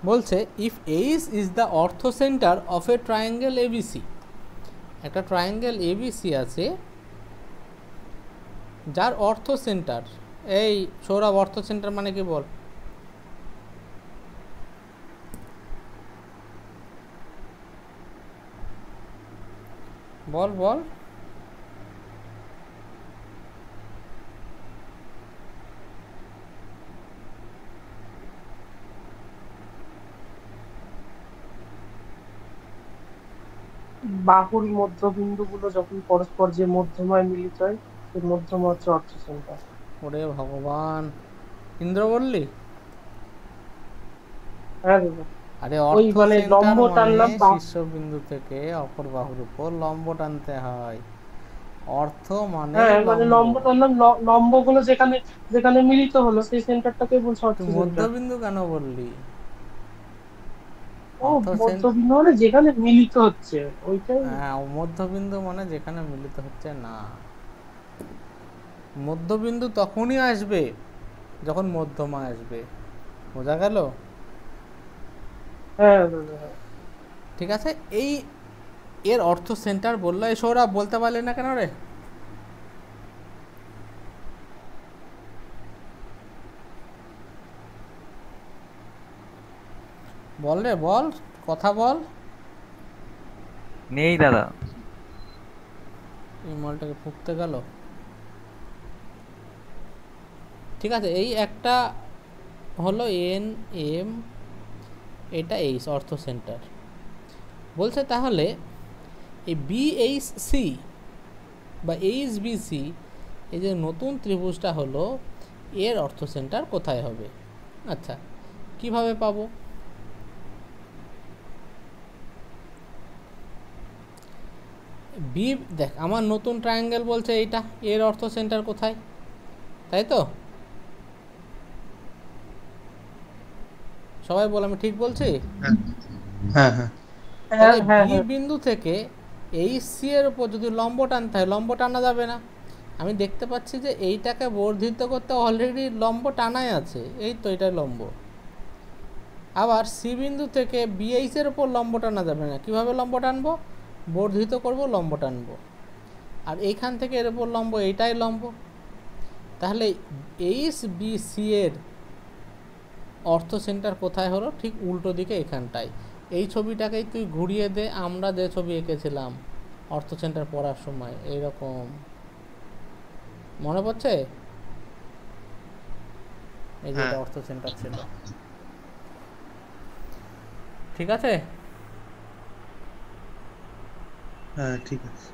[SPEAKER 1] বলছে ইফ এইচ ইজ দ্য অর্থ centre of a triangle A B C, একটা ট্রায়াঙ্গেল এবিসি আছে যার অর্থ সেন্টার, এই সৌরভ অর্থ সেন্টার মানে কি বল? বল বল।
[SPEAKER 4] বাহুর মধ্যবিন্দুগুলো যখন পরস্পর যে মধ্যময় মিলিত হয়, সেই মধ্যমা হচ্ছে অর্থ সেন্টার।
[SPEAKER 1] ওরে ভগবান, ইন্দ্র বললি?
[SPEAKER 4] হ্যাঁ দাদা,
[SPEAKER 1] আরে
[SPEAKER 4] ওই
[SPEAKER 1] অর্থ
[SPEAKER 4] মানে
[SPEAKER 1] সেন্টার
[SPEAKER 4] লম্ব
[SPEAKER 1] মানে
[SPEAKER 4] টানলাম
[SPEAKER 1] শীর্ষবিন্দু থেকে অপর বাহুর উপর লম্ব টানতে হয়। অর্থ মানে
[SPEAKER 4] হ্যাঁ মানে
[SPEAKER 1] লম্ব।
[SPEAKER 4] লম্ব টানলাম, লম্ব গুলো যেখানে যেখানে মিলিত হলো সেই সেন্টারটাকে বলছে অর্থ
[SPEAKER 1] তুই
[SPEAKER 4] সেন্টার।
[SPEAKER 1] মধ্যবিন্দু কেন বললি?
[SPEAKER 4] ও,
[SPEAKER 1] অর্থ সেন্টার,
[SPEAKER 4] মধ্যবিন্দু মানে যেখানে মিলিত হচ্ছে ওইটাই।
[SPEAKER 1] হ্যাঁ মধ্যবিন্দু মানে যেখানে মিলিত হচ্ছে না। মধ্যবিন্দু তখনই আসবে যখন মধ্যমা আসবে, বোঝা গেল?
[SPEAKER 4] হ্যাঁ দাদা, হ্যাঁ।
[SPEAKER 1] ঠিক আছে, এই এর অর্থ সেন্টার বললো। এই সৌরভ বলতে পারলি না কেন রে? বল রে বল, কথা বল।
[SPEAKER 3] নেই দাদা।
[SPEAKER 1] এই মালটাকে ফুঁকতে গেল। ঠিক আছে, এই একটা হলো এন এম, এটা এইচ অর্থ সেন্টার। বলছে তাহলে এই বিএইচসি বা এইচবিসি, এই যে নতুন ত্রিভুজটা হলো, এর অর্থ সেন্টার কোথায় হবে? আচ্ছা, কিভাবে পাবো? বি, দেখ আমার নতুন ট্রায়াঙ্গেল বলছে এইটা, এর অর্থ সেন্টার কোথায়, তাই তো? সবাই বল আমি ঠিক বলছি?
[SPEAKER 6] হ্যাঁ হ্যাঁ
[SPEAKER 4] হ্যাঁ
[SPEAKER 1] তাহলে
[SPEAKER 4] হ্যাঁ
[SPEAKER 1] বি
[SPEAKER 4] হ্যাঁ।
[SPEAKER 1] বিন্দু থেকে এইচ সি এর উপর যদি লম্ব টানতে হয়, লম্ব টানা যাবে না। আমি দেখতে পাচ্ছি যে এইটাকে বর্ধিত করতে অলরেডি লম্ব টানাই আছে, এই তো এটাই লম্ব। আবার সি বিন্দু থেকে বিএইচ এর উপর লম্ব টানা যাবে না, কীভাবে লম্ব টানবো? বর্ধিত করব, লম্ব টানবো। আর এইখান থেকে এর উপর লম্ব, এইটাই লম্ব। তাহলে এইচ বি সি এর অর্থ সেন্টার কোথায় হলো? ঠিক উল্টো দিকে, এখানটায়। এই ছবিটাকেই তুই ঘুরিয়ে দে, আমরা যে ছবি এঁকেছিলাম অর্থ সেন্টার পড়ার সময়, এইরকম মনে পড়ছে? এই যে এটা অর্থ সেন্টার ছিল, ঠিক আছে?
[SPEAKER 6] হ্যাঁ, ঠিক আছে।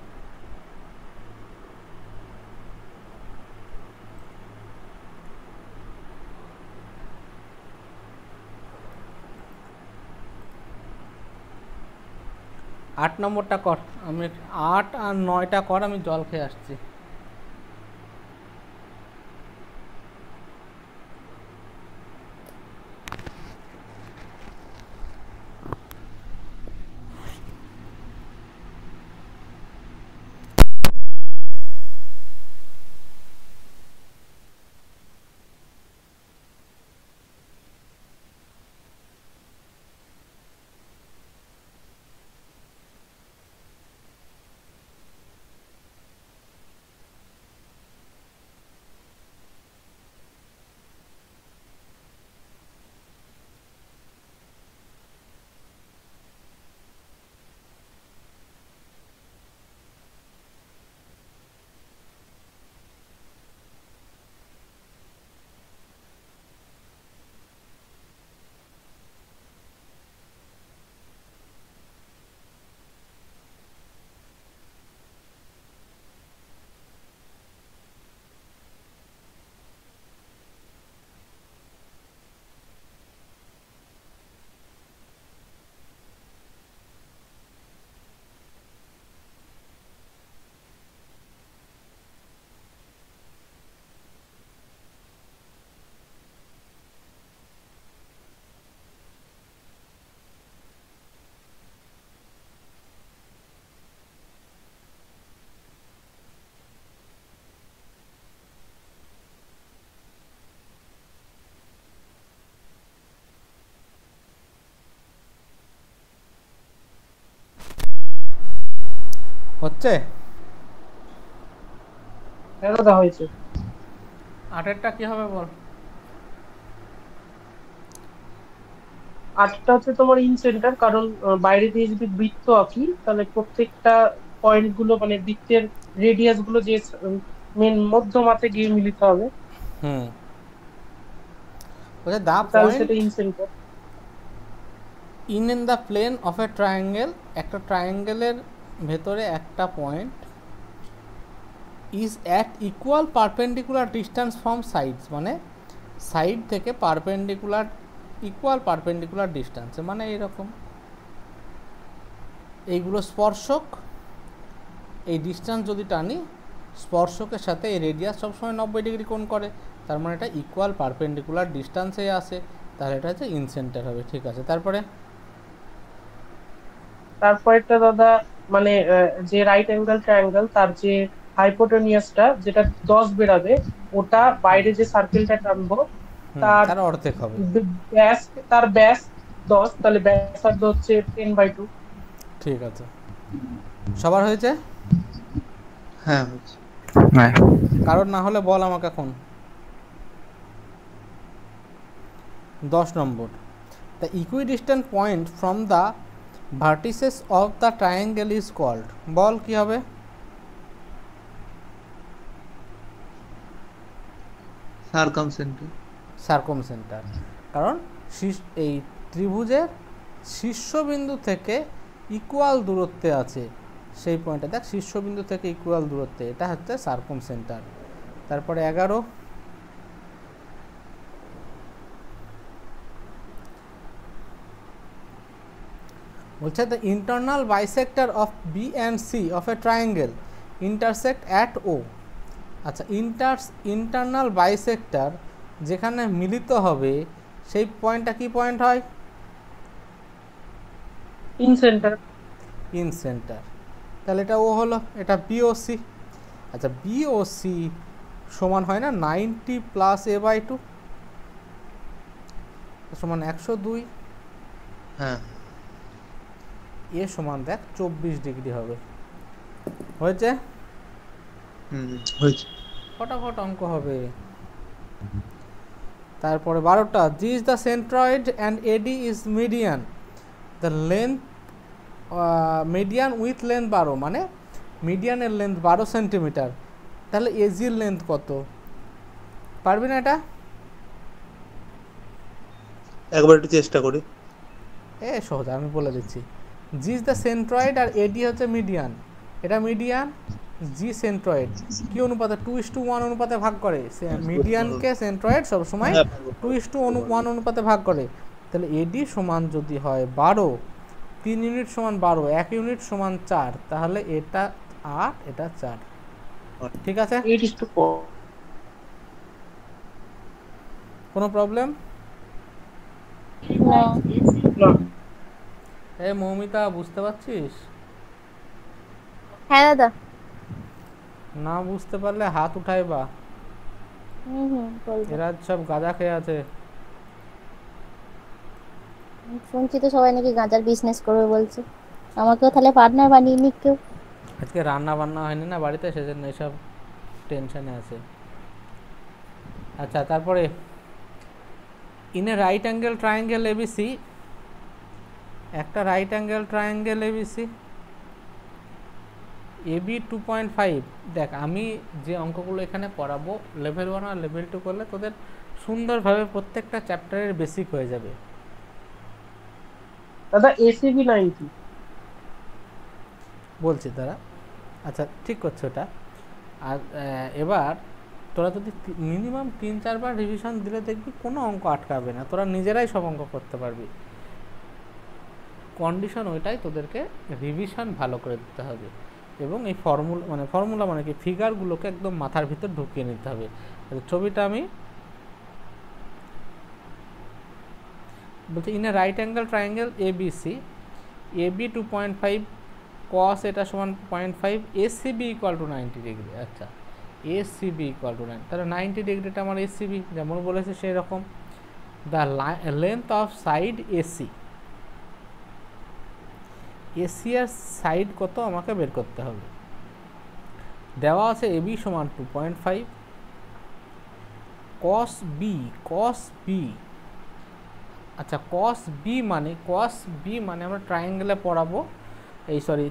[SPEAKER 1] 8 নম্বরটা কর, আমি 8 আর 9টা কর, আমি জল খেয়ে আসছি। হচ্ছে
[SPEAKER 4] হ্যাঁ দাদা হয়েছে।
[SPEAKER 1] 8-এরটা কি হবে বল?
[SPEAKER 4] 8টা হচ্ছে তোমার ইন সেন্টার, কারণ বাইরে দিয়ে যদি বৃত্ত আঁকি তাহলে প্রত্যেকটা পয়েন্ট গুলো মানে বৃত্তের রেডিয়াস গুলো যে মেন মধ্যমাতে গিয়ে মিলিত হবে,
[SPEAKER 1] হুম, বলছে দা
[SPEAKER 4] তাহলে
[SPEAKER 1] পয়েন্ট
[SPEAKER 4] সেটা incentre.
[SPEAKER 1] In the plane of a triangle, একটা ট্রায়াঙ্গেলের ভেতরে একটা point is at equal perpendicular distance from sides, মানে সাইড থেকে পারপেন্ডিকুলার ইকুয়াল পারপেন্ডিকুলার ডিস্টেন্সে, মানে এইরকম এইগুলো স্পর্শক, এই ডিস্টেন্স যদি টানি স্পর্শকের সাথে এই রেডিয়াস সবসময় 90 ডিগ্রি কোণ করে, তার মানে এটা ইকুয়াল পারপেন্ডিকুলার ডিস্টেন্সে আসে, তাহলে এটা হচ্ছে ইন সেন্টার হবে। ঠিক আছে,
[SPEAKER 4] তারপরেরটা দাদা মানে যে রাইট অ্যাঙ্গেল ট্রায়াঙ্গেল তার যে হাইপোটেনিয়াসটা যেটা 10 বেরাবে, ওটা বাইরে যে সার্কেলটা টানবো তার
[SPEAKER 1] তার অর্ধেক হবে।
[SPEAKER 4] ব্যাস, তার ব্যাস 10, তাহলে ব্যাসার্ধ হচ্ছে 10/2।
[SPEAKER 1] ঠিক আছে, সবার হয়েছে?
[SPEAKER 6] হ্যাঁ হচ্ছে।
[SPEAKER 3] হ্যাঁ
[SPEAKER 1] কারণ না হলে বল আমাকে এখন। 10 নম্বর, the equidistant point from the vertices of the triangle is called, বল কি হবে?
[SPEAKER 6] সার্কামসেন্টার।
[SPEAKER 1] সার্কমসেন্টার, কারণ এই ত্রিভুজের শীর্ষবিন্দু থেকে ইকুয়াল দূরত্বে আছে, সেই পয়েন্টটা দেখ, শীর্ষবিন্দু থেকে ইকুয়াল দূরত্বে, এটা হচ্ছে সার্কমসেন্টার। তারপরে 11, বলছে the internal bisector of B and C of a triangle intersect at O. আচ্ছা, ইন্টারনাল বাইসেক্টর যেখানে মিলিত হবে সেই পয়েন্টটা কি পয়েন্ট হয়?
[SPEAKER 4] In centre.
[SPEAKER 1] ইন সেন্টার, তাহলে এটা ও হলো, এটা বিওসি। আচ্ছা, বিওসি সমান হয় না 90 + a/2 সমান 102,
[SPEAKER 6] হ্যাঁ
[SPEAKER 1] এ সমান দেখ 24 ডিগ্রি হবে। হয়েছে?
[SPEAKER 6] হয়েছে।
[SPEAKER 1] ফটাফট অঙ্ক হবে। তারপরে 12টা, G is the centroid and A D is median, the length median with length 12, মানে মিডিয়ানের লেন্থ 12 সেন্টিমিটার, তাহলে এজির লেন্থ কত? পারবি না এটা?
[SPEAKER 6] একবার একটু চেষ্টা করি।
[SPEAKER 1] সহজ, আমি বলে দিচ্ছি। জি ইজ দ্য সেন্ট্রয়েড আর এডি হচ্ছে মিডিয়ান, এটা মিডিয়ান, জি সেন্ট্রয়েড, কি অনুপাতে? 2:1 অনুপাতে ভাগ করে। মিডিয়ানকে সেন্ট্রয়েড সবসময় 2:1 অনুপাতে ভাগ করে, তাহলে এডি সমান যদি হয় 12, 3 ইউনিট সমান 12, 1 ইউনিট সমান 4, তাহলে এটা 8, এটা 4। ঠিক আছে,
[SPEAKER 4] 8:4।
[SPEAKER 1] কোনো প্রবলেম?
[SPEAKER 4] না।
[SPEAKER 1] মৌমিতা, বুঝতে পারছিস?
[SPEAKER 7] হ্যাঁ দাদা।
[SPEAKER 1] না বুঝতে পারলে হাত উঠাই বা,
[SPEAKER 7] বলবো।
[SPEAKER 1] এরা সব গাঁজা খেয়ে আছে।
[SPEAKER 7] শুনছি তো সবাই নাকি গাঁজার বিজনেস করবে বলছে, আমাকেও তাহলে পার্টনার বানিয়ে নি কেউ।
[SPEAKER 1] আজকে রান্না বান্না হয়নি না বাড়িতে, সেজন্য এসব টেনশনে আছে। আচ্ছা, তারপরে in a right angle triangle A B C, একটা right angle triangle ABC, AB 2.5, দেখ আমি যে অঙ্কগুলো এখানে পড়াবো লেভেল 1 আর লেভেল 2 করলে তোদের সুন্দরভাবে প্রত্যেকটা চ্যাপ্টারের বেসিক হয়ে যাবে।
[SPEAKER 4] দাদা এসিবি 90
[SPEAKER 1] বলছি তারা, আচ্ছা ঠিক করছো এটা। আর এবার তোরা যদি মিনিমাম 3-4 বার রিভিশন দিলে দেখবি কোনো অঙ্ক আটকাবে না, তোরা নিজেরাই সব অঙ্ক করতে পারবি। কন্ডিশন ওইটাই, তোদেরকে রিভিশন ভালো করে দিতে হবে এবং এই ফর্মুলা মানে কি ফিগারগুলোকে একদম মাথার ভিতর ঢুকিয়ে নিতে হবে। ছবিটা আমি বলছি, in a right angle triangle ABC, AB 2.5, cos এটা সমান 0.5, এসিবি ইকুয়াল টু 90 ডিগ্রি। আচ্ছা, এসিবি ইকুয়াল টু 90, তাহলে 90 ডিগ্রিটা আমার এসিবি, যেমন বলেছে সেই রকম। The length of side AC AC এর সাইড কত আমাকে বের করতে হবে। দেওয়া আছে এবি সমান 2.5, কস বি, আচ্ছা কস বি মানে আমরা ট্রায়াঙ্গেলে পড়াবো,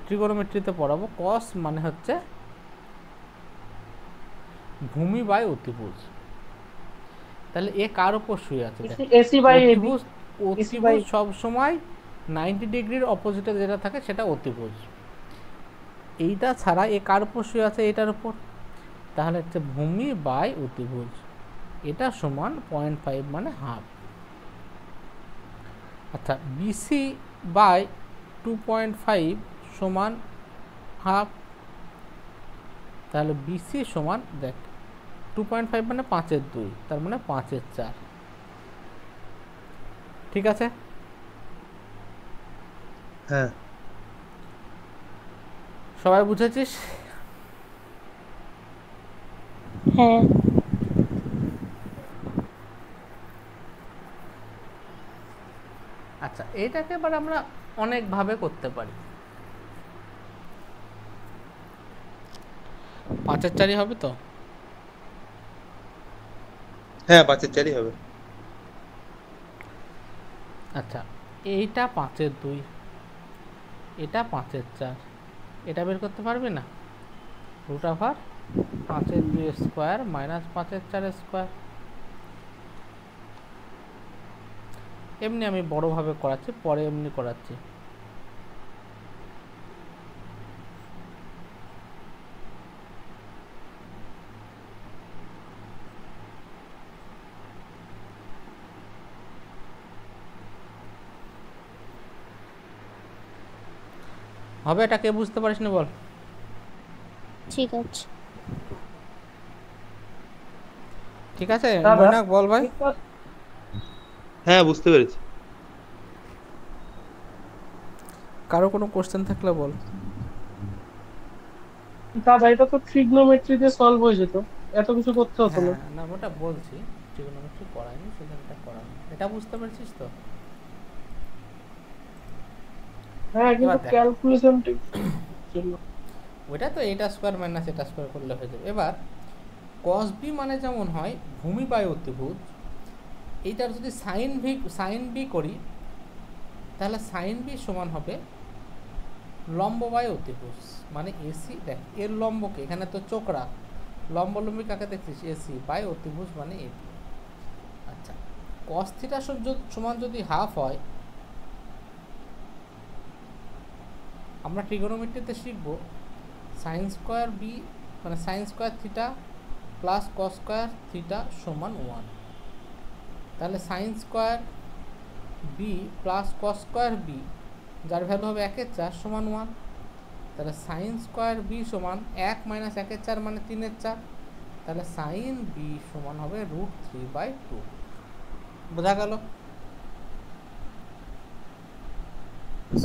[SPEAKER 1] ট্রিগোনোমেট্রিতে পড়াবো। কস মানে হচ্ছে ভূমি বাই অতিভুজ। তাহলে এ কার উপর শুয়ে আছে?
[SPEAKER 4] এসি বাই এবি,
[SPEAKER 1] অতিভুজ সব সময় 90 ডিগ্রির অপোজিটে যেটা থাকে সেটা অতিভুজ। এইটা ছাড়া এ কার উপর শুয়ে আছে? এটার উপর। তাহলে হচ্ছে ভূমি বাই অতিভুজ, এটা সমান 0.5 মানে হাফ। আচ্ছা বিসি বাই 2.5 সমান হাফ। তাহলে বিসি সমান দেখ 2.5 মানে 5/2, তার মানে 5/4। ঠিক আছে?
[SPEAKER 6] হ্যাঁ
[SPEAKER 1] সবাই বুঝেছিস?
[SPEAKER 7] হ্যাঁ।
[SPEAKER 1] আচ্ছা এটাকে এবার আমরা অনেকভাবে করতে পারি। 5/4 হবে তো?
[SPEAKER 6] হ্যাঁ 5/4 হবে।
[SPEAKER 1] আচ্ছা এইটা 5/2, এটা 5/4, এটা বের করতে পারবি না? √5/2 স্কোয়ার মাইনাস 5/4 স্কোয়ার। এমনি আমি বড়ভাবে করাচ্ছি, পরে এমনি করাচ্ছি। হবে? এটা কে বুঝতে পারিস না বল?
[SPEAKER 7] ঠিক আছে।
[SPEAKER 1] ঠিক আছে
[SPEAKER 4] দাদা,
[SPEAKER 1] মৈনাক বল ভাই।
[SPEAKER 6] হ্যাঁ বুঝতে পেরেছি।
[SPEAKER 1] কারো কোনো কোশ্চেন থাকলে বল।
[SPEAKER 4] দাদা এটা তো ট্রিগনোমেট্রিতে সলভ হয়ে যেত, এত কিছু করতে হতো না।
[SPEAKER 1] হ্যাঁ না ওটা বলছি, ট্রিগোনোমেট্রি করাইনি, সেখানটা করানো। এটা বুঝতে পেরেছিস তো?
[SPEAKER 4] হ্যাঁ কিন্তু
[SPEAKER 1] এবার দেখ।
[SPEAKER 4] ক্যালকুলেশনটা জন্য
[SPEAKER 1] ওইটা তো এটা স্কোয়ার মাইনাস এটা স্কোয়ার করলে হয়ে যাবে। এবার কস বি মানে যেমন হয় ভূমি বাই অতিভুজ, এইটার যদি সাইন বি করি তাহলে সাইন বি সমান হবে লম্ব বাই অতিভুজ। মানে এসি দেখ, এর লম্বকে এখানে তো চোখ রাখ, লম্বলম্বী কাকে দেখছিস? এসি বাই অতিভুজ মানে এবি। আচ্ছা কস থিটা সমান যদি হাফ হয়, আমরা ট্রিগোনোমেট্রিতে শিখব সাইন স্কোয়ার বি মানে sine square theta plus cos square theta সমান 1। তাহলে sine square B plus cos square B, যার ভ্যালু হবে 1/4 সমান 1। তাহলে সাইন স্কোয়ার বি সমান 1 মাইনাস 1/4 মানে 3/4। তাহলে সাইন বি সমান হবে √3/2। বোঝা গেল?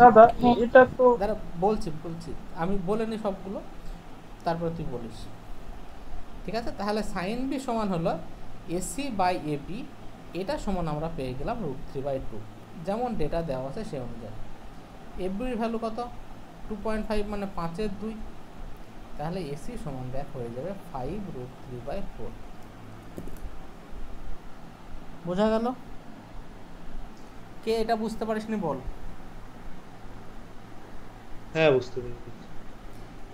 [SPEAKER 4] দাদা এটা তো
[SPEAKER 1] দাঁড়া বলছি আমি বলে নি সবগুলো, তারপরে তুই বলিস। ঠিক আছে? তাহলে সাইন বি সমান হলো এসি বাই এবি, এটা সমান আমরা পেয়ে গেলাম √3/2, যেমন ডেটা দেওয়া আছে সে অনুযায়ী। এবির ভ্যালু কত? 2.5 মানে 5/2। তাহলে এসি সমান দেখ হয়ে যাবে 5√3/4। বোঝা গেল? কে এটা বুঝতে পারিসনি বল?
[SPEAKER 6] হ্যাঁ বুঝতে পেরেছি।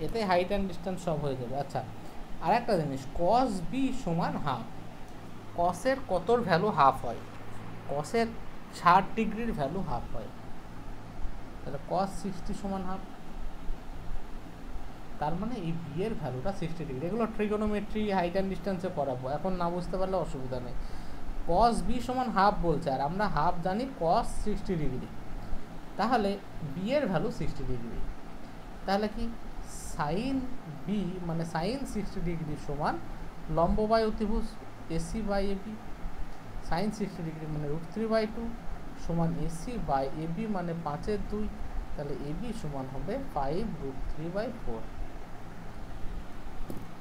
[SPEAKER 1] এতে হাইট অ্যান্ড ডিস্টেন্স সব হয়ে যাবে। আচ্ছা আর একটা জিনিস, কস বি সমান হাফ। কসের কতর ভ্যালু হাফ হয়? কসের 60 ডিগ্রির ভ্যালু হাফ হয়। তাহলে কস 60 সমান হাফ, তার মানে এই বি এর ভ্যালুটা 60 ডিগ্রি। এগুলো ট্রিগোনোমেট্রি হাইট অ্যান্ড ডিস্টেন্সে পড়াবো, এখন না বুঝতে পারলে অসুবিধা নেই। কস বি সমান হাফ বলছে, আর আমরা হাফ জানি কস 60 ডিগ্রি, তাহলে বি এর ভ্যালু 60 ডিগ্রি। তাহলে কি সাইন বি মানে সাইন 60 ডিগ্রি সমান লম্ব বাই অতিভুজ AC by AB. Sine 60 degree মানে √3/2 সমান এসি বাই এবি মানে 5/2। তাহলে এবি সমান হবে 5√3/4।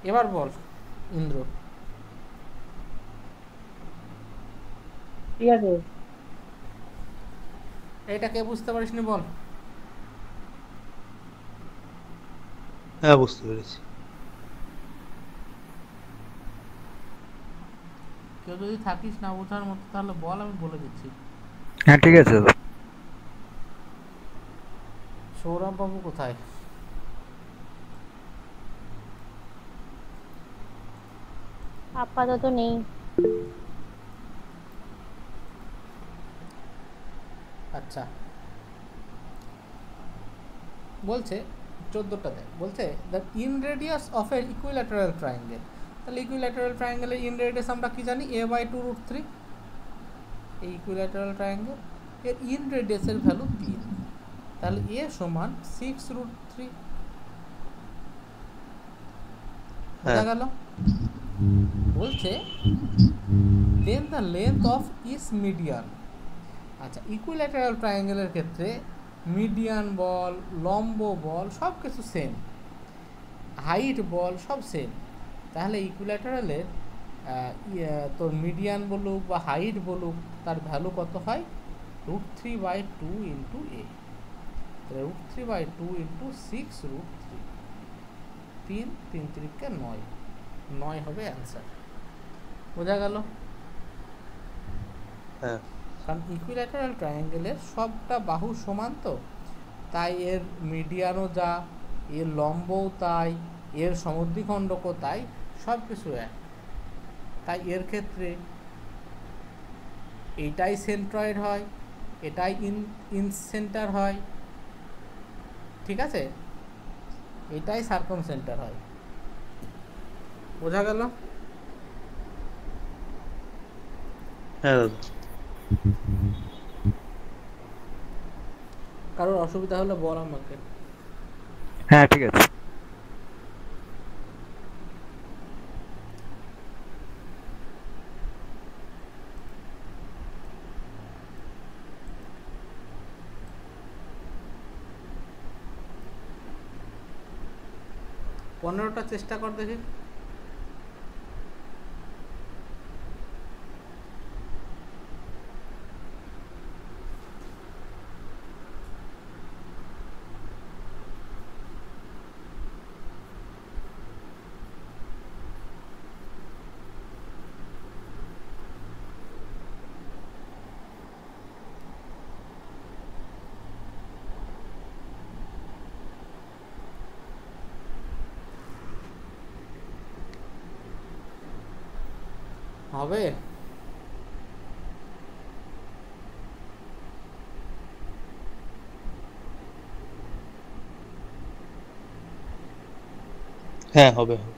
[SPEAKER 1] এবার বল ইন্দ্র।
[SPEAKER 4] ঠিক আছে।
[SPEAKER 1] এইটা কে বুঝতে পারিসনি বল?
[SPEAKER 6] হ্যাঁ বুঝতে পেরেছি।
[SPEAKER 1] কেউ যদি থাকিস না বোঝার মতো তাহলে বল, আমি বলে দিচ্ছি।
[SPEAKER 3] হ্যাঁ ঠিক আছে দাদা।
[SPEAKER 1] সৌরভ বাবু কোথায়?
[SPEAKER 7] আপাতত নেই।
[SPEAKER 1] আচ্ছা, বলছে 14টা দেখ, বলছে the in radius of a equilateral triangle. তাহলে ইকুইল্যাটারাল ট্রায়াঙ্গেলের ইন রেডিয়াস আমরা কি জানি? a/2√3। এই ইকুইল্যাটারাল ট্রায়াঙ্গেল এর ইন রেডিয়াসের ভ্যালু 3, তাহলে a সমান 6√3। বোঝা গেল? বলছে then the length of its median. আচ্ছা, ইকুইল্যাটারাল ট্রায়াঙ্গেলের ক্ষেত্রে মিডিয়ান বল, লম্ব বল সব কিছু সেম, হাইট বল সব সেম। তাহলে ইকুইল্যাটারালের তোর মিডিয়ান বলুক বা হাইট বলুক, তার ভ্যালু কত হয়? √3/2 ইন্টু এ। তাহলে √3/2 ইন্টু 6√3, 3 3 3 9, 9 হবে অ্যান্সার। বোঝা গেল?
[SPEAKER 6] হ্যাঁ
[SPEAKER 1] কারণ ইকুইল্যাটারাল ট্রায়াঙ্গেলের সবটা বাহু সমান, তো তাই এর মিডিয়ানও যা, এর লম্বও তাই, এর সমদ্বিখণ্ডকও তাই, সব কিছু এক। তাই এর ক্ষেত্রে এইটাই সেন্ট্রয়েড হয়, এটাই ইন সেন্টার হয়, ঠিক আছে? এটাই সার্কাম সেন্টার হয়। বোঝা গেল?
[SPEAKER 6] হ্যাঁ দাদা।
[SPEAKER 1] কারোর অসুবিধা হলে বল আমাকে।
[SPEAKER 3] হ্যাঁ ঠিক আছে।
[SPEAKER 1] পনেরোটা চেষ্টা কর দেখি। হবে?
[SPEAKER 6] হ্যাঁ হবে হবে।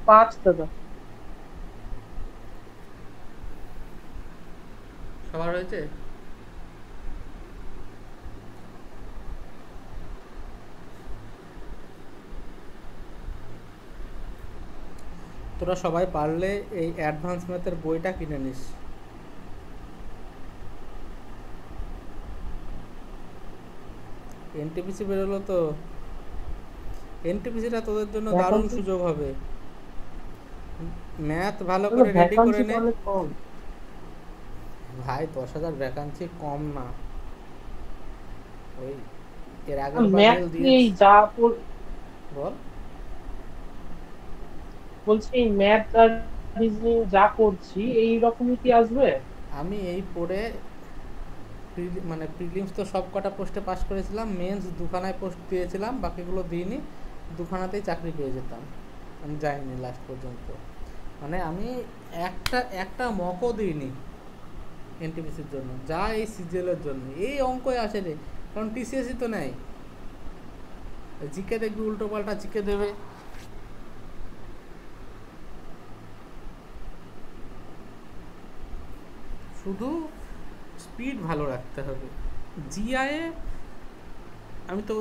[SPEAKER 4] পাঁচ দাদা।
[SPEAKER 1] সবার হয়েছে? তোরা সবাই পারলে এই অ্যাডভান্স ম্যাথের বইটা কিনে নিস। এনটিপিসি বেরোলো তো, এনটিপিসিটা তোদের জন্য দারুণ সুযোগ হবে। ম্যাথ ভালো করে রেডি করে নে ভাই। 10,000 ভ্যাকান্সি কম না। ওই এর আগের বার
[SPEAKER 4] এই যা
[SPEAKER 1] বল।
[SPEAKER 4] বলছি এই ম্যাথ আর রিজনিং যা করছি এই রকমই কি আসবে?
[SPEAKER 1] আমি এই পড়ে মানে প্রিলিমস তো সব কটা পোস্টে পাস করেছিলাম, মেন্স দুখানায় পোস্ট দিয়েছিলাম, বাকিগুলো দিইনি। দুখানাতেই চাকরি পেয়ে যেতাম, আমি যাইনি লাস্ট পর্যন্ত। মানে আমি একটা মকও দিইনি এনটিপিসির জন্য, যা এই সিজিএলের জন্য। এই অঙ্কই আসে রে, কারণ টিসিএসই তো নেয়। জিকে দেখবি উল্টো পাল্টা জিকে দেবে। শুধু স্পিড ভালো রাখতে হবে। জিআইয়ে আমি তো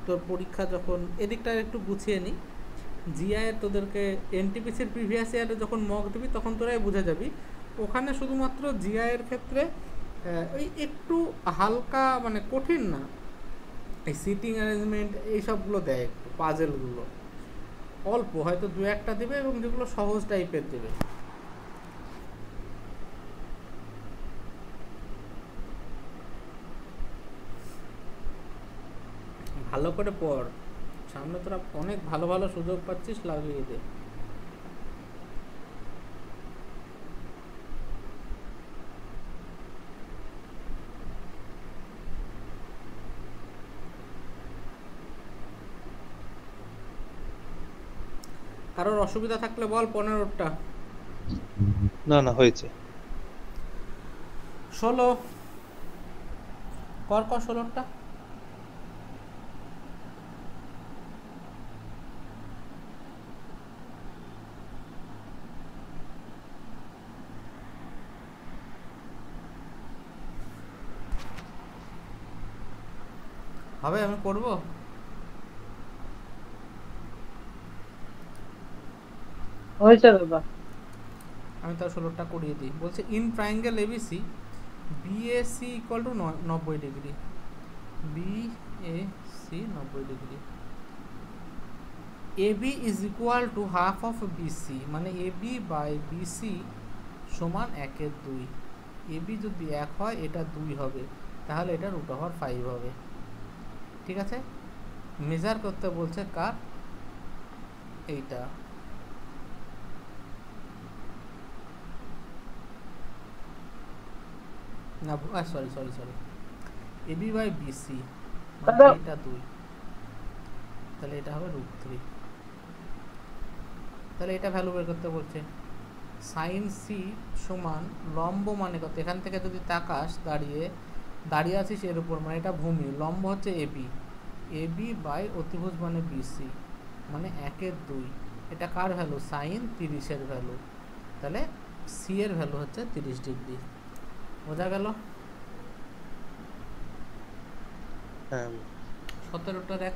[SPEAKER 1] তোর পরীক্ষা যখন এদিকটা একটু গুছিয়ে নিই, জিআই এর তোদেরকে এনটিপিসির প্রিভিয়াস ইয়ারে যখন মক দিবি তখন তোরাই বুঝে যাবি। ওখানে শুধুমাত্র জিআই এর ক্ষেত্রে ওই একটু হালকা মানে কঠিন না, এই সিটিং অ্যারেঞ্জমেন্ট এইসবগুলো দেয়, একটু পাজেলগুলো অল্প হয়তো দু একটা দেবে এবং যেগুলো সহজ টাইপের দেবে। ভালো করে পড়, সামনে তোরা অনেক ভালো ভালো সুযোগ পাচ্ছিস, লাগিয়ে দে। কারোর অসুবিধা থাকলে বল। 15টা
[SPEAKER 6] না না হয়েছে।
[SPEAKER 1] 16 কর 16টা। হবে, আমি করবো।
[SPEAKER 4] হয়েছে দাদা।
[SPEAKER 1] আমি তার 16টা করিয়ে দিই। বলছে in triangle ABC BAC equal to 90 degree, BAC 90 degree, AB is equal to half of BC, মানে এবি বাই বিসি সমান 1/2। এবি যদি 1 হয় এটা 2 হবে, তাহলে এটা √5 হবে। ঠিক আছে, মেজার করতে বলছে কার, এইটা। না sorry sorry sorry, AB by BC মানে এটা 2, তাহলে এটা হবে √3। তাহলে এটা ভ্যালু বের করতে বলছে। সাইন সি সমান লম্ব মানে কত, এখান থেকে যদি তাকাস দাঁড়িয়ে আছিস এর উপর, মানে এটা ভূমি, লম্ব হচ্ছে এবি, এবি বাই অতিভুজ মানে বিসি মানে 1/2। এটা কার ভ্যালু, সাইন 30-এর ভ্যালু, তাহলে সি এর ভ্যালু হচ্ছে 30 ডিগ্রি। বোঝা গেল?
[SPEAKER 6] হ্যাঁ
[SPEAKER 1] 17টার 1।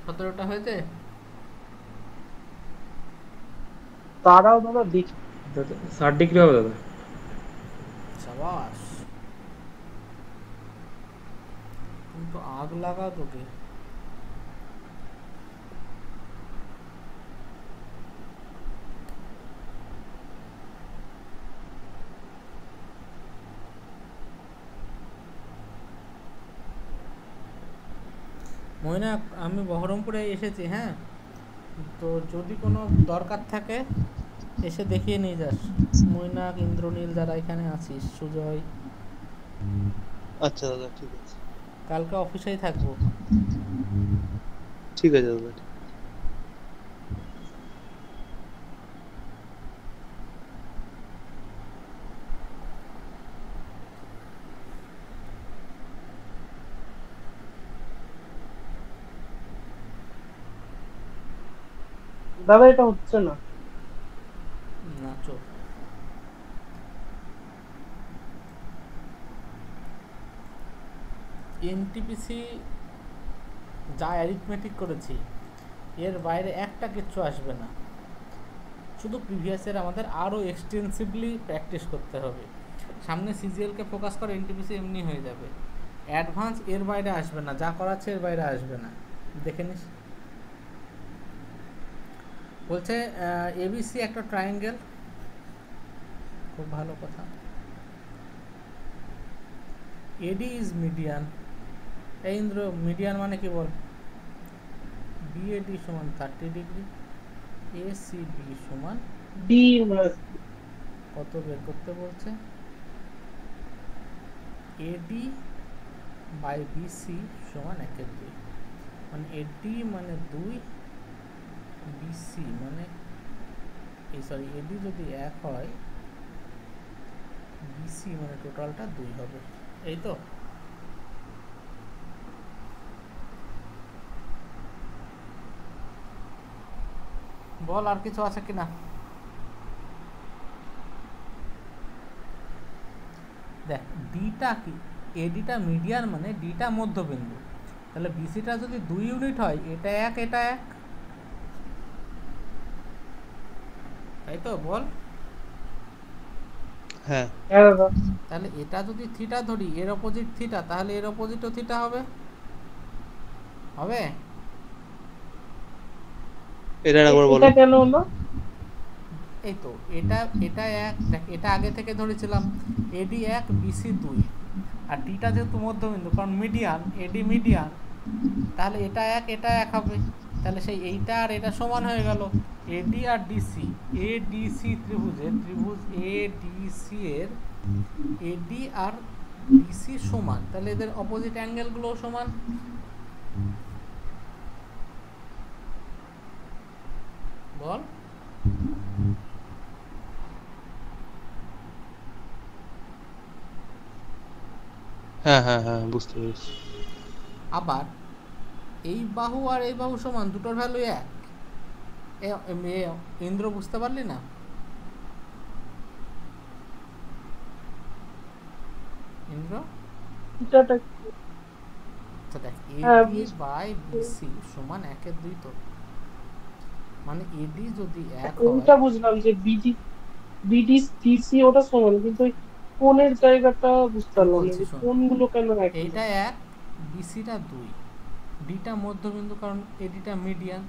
[SPEAKER 1] 17টা হয়েছে।
[SPEAKER 4] তারাও দাদা দিক
[SPEAKER 8] 60 ডিগ্রি হবে দাদা।
[SPEAKER 1] সাবাস, তুমি তো আগ লাগাও তোকে। মৈনাক, আমি বহরমপুরে এসেছি, হ্যাঁ, তো যদি কোনো দরকার থাকে এসে দেখিয়ে নিয়ে যাস। মৈনাক, ইন্দ্রনীল, যারা এখানে আছিস, সুজয়।
[SPEAKER 6] আচ্ছা দাদা ঠিক আছে।
[SPEAKER 1] কালকে অফিসেই থাকবো।
[SPEAKER 6] ঠিক আছে দাদা।
[SPEAKER 4] দাদা এটা হচ্ছে না।
[SPEAKER 1] নাচো। এনটিপিসি যা অ্যারিথমেটিক করেছি এর বাইরে একটা কিচ্ছু আসবে না, শুধু প্রিভিয়াসের আমাদের আরও এক্সটেন্সিভলি প্র্যাকটিস করতে হবে। সামনে সিজিএলকে ফোকাস করে এনটিপিসি এমনি হয়ে যাবে। অ্যাডভান্স এর বাইরে আসবে না, যা করাচ্ছে এর বাইরে আসবে না, দেখে নিস। বলছে এবিসি একটা ট্রায়াঙ্গেল, খুব ভালো কথা। এডি ইজ মিডিয়ান। এই ইন্দ্র, মিডিয়ান মানে কি বল? বিএডি সমান 30 ডিগ্রি, এসিবি সমান
[SPEAKER 4] ডি
[SPEAKER 1] কত বের করতে বলছে, এডি বাই বিসি সমান 1/2, মানে এডি মানে 2, বিসি মানে এডি যদি 1 হয়, বিসি মানে টোটালটা 2 হবে। এই তো বল, আর কিছু আছে কিনা? দেখ ডিটা কি, এডিটা মিডিয়ান মানে ডিটা মধ্যবিন্দু, তাহলে বিসিটা যদি 2 ইউনিট হয় এটা 1 এটা 1, তাই তো বল?
[SPEAKER 6] হ্যাঁ
[SPEAKER 4] হ্যাঁ দাদা।
[SPEAKER 1] তাহলে এটা যদি থিটা ধরি, এর অপোজিট থিটা, তাহলে এর অপোজিটও থিটা হবে, হবে?
[SPEAKER 6] এটা একবার বলো।
[SPEAKER 4] এটা কেন হলো?
[SPEAKER 1] এই তো এটা এটা 1, দেখ এটা আগে থেকে ধরেছিলাম এডি 1 বিসি 2, আর ডিটা যেহেতু মধ্যবিন্দু কারণ মিডিয়ান, এডি মিডিয়ান, তাহলে এটা 1 এটা 1 হবে, তাহলে সেই এইটা আর এটা সমান হয়ে গেল। এডি আর ডিসি, এডিসি ত্রিভুজের ত্রিভুজ এডিসি এর এডি আর ডিসি সমান, তাহলে এদের অপোজিট অ্যাঙ্গেলগুলোও সমান। বল।
[SPEAKER 6] হ্যাঁ হ্যাঁ হ্যাঁ বুঝতে পেরেছি।
[SPEAKER 1] আবার এই বাহু আর এই বাহু সমান, দুটোর ভ্যালু 1। ইন্দ্র বুঝতে পারলি না? ইন্দ্র
[SPEAKER 4] এটাটা
[SPEAKER 1] তো দেখ
[SPEAKER 4] হ্যাঁ,
[SPEAKER 1] এডি বাই বিসি সমান 1/2 তো, মানে এডি যদি 1
[SPEAKER 4] ওইটা
[SPEAKER 1] হয়,
[SPEAKER 4] বুঝলাম যে বিডি ডিসি ওটা সমান, কিন্তু ওই কোণের জায়গাটা বুঝতে পারলাম না
[SPEAKER 1] বলছি
[SPEAKER 4] যে
[SPEAKER 1] শোন,
[SPEAKER 4] কোণগুলো কেন এক।
[SPEAKER 1] এইটা 1 বিসিটা 2, ডিটা মধ্যবিন্দু কারণ এডিটা মিডিয়ান,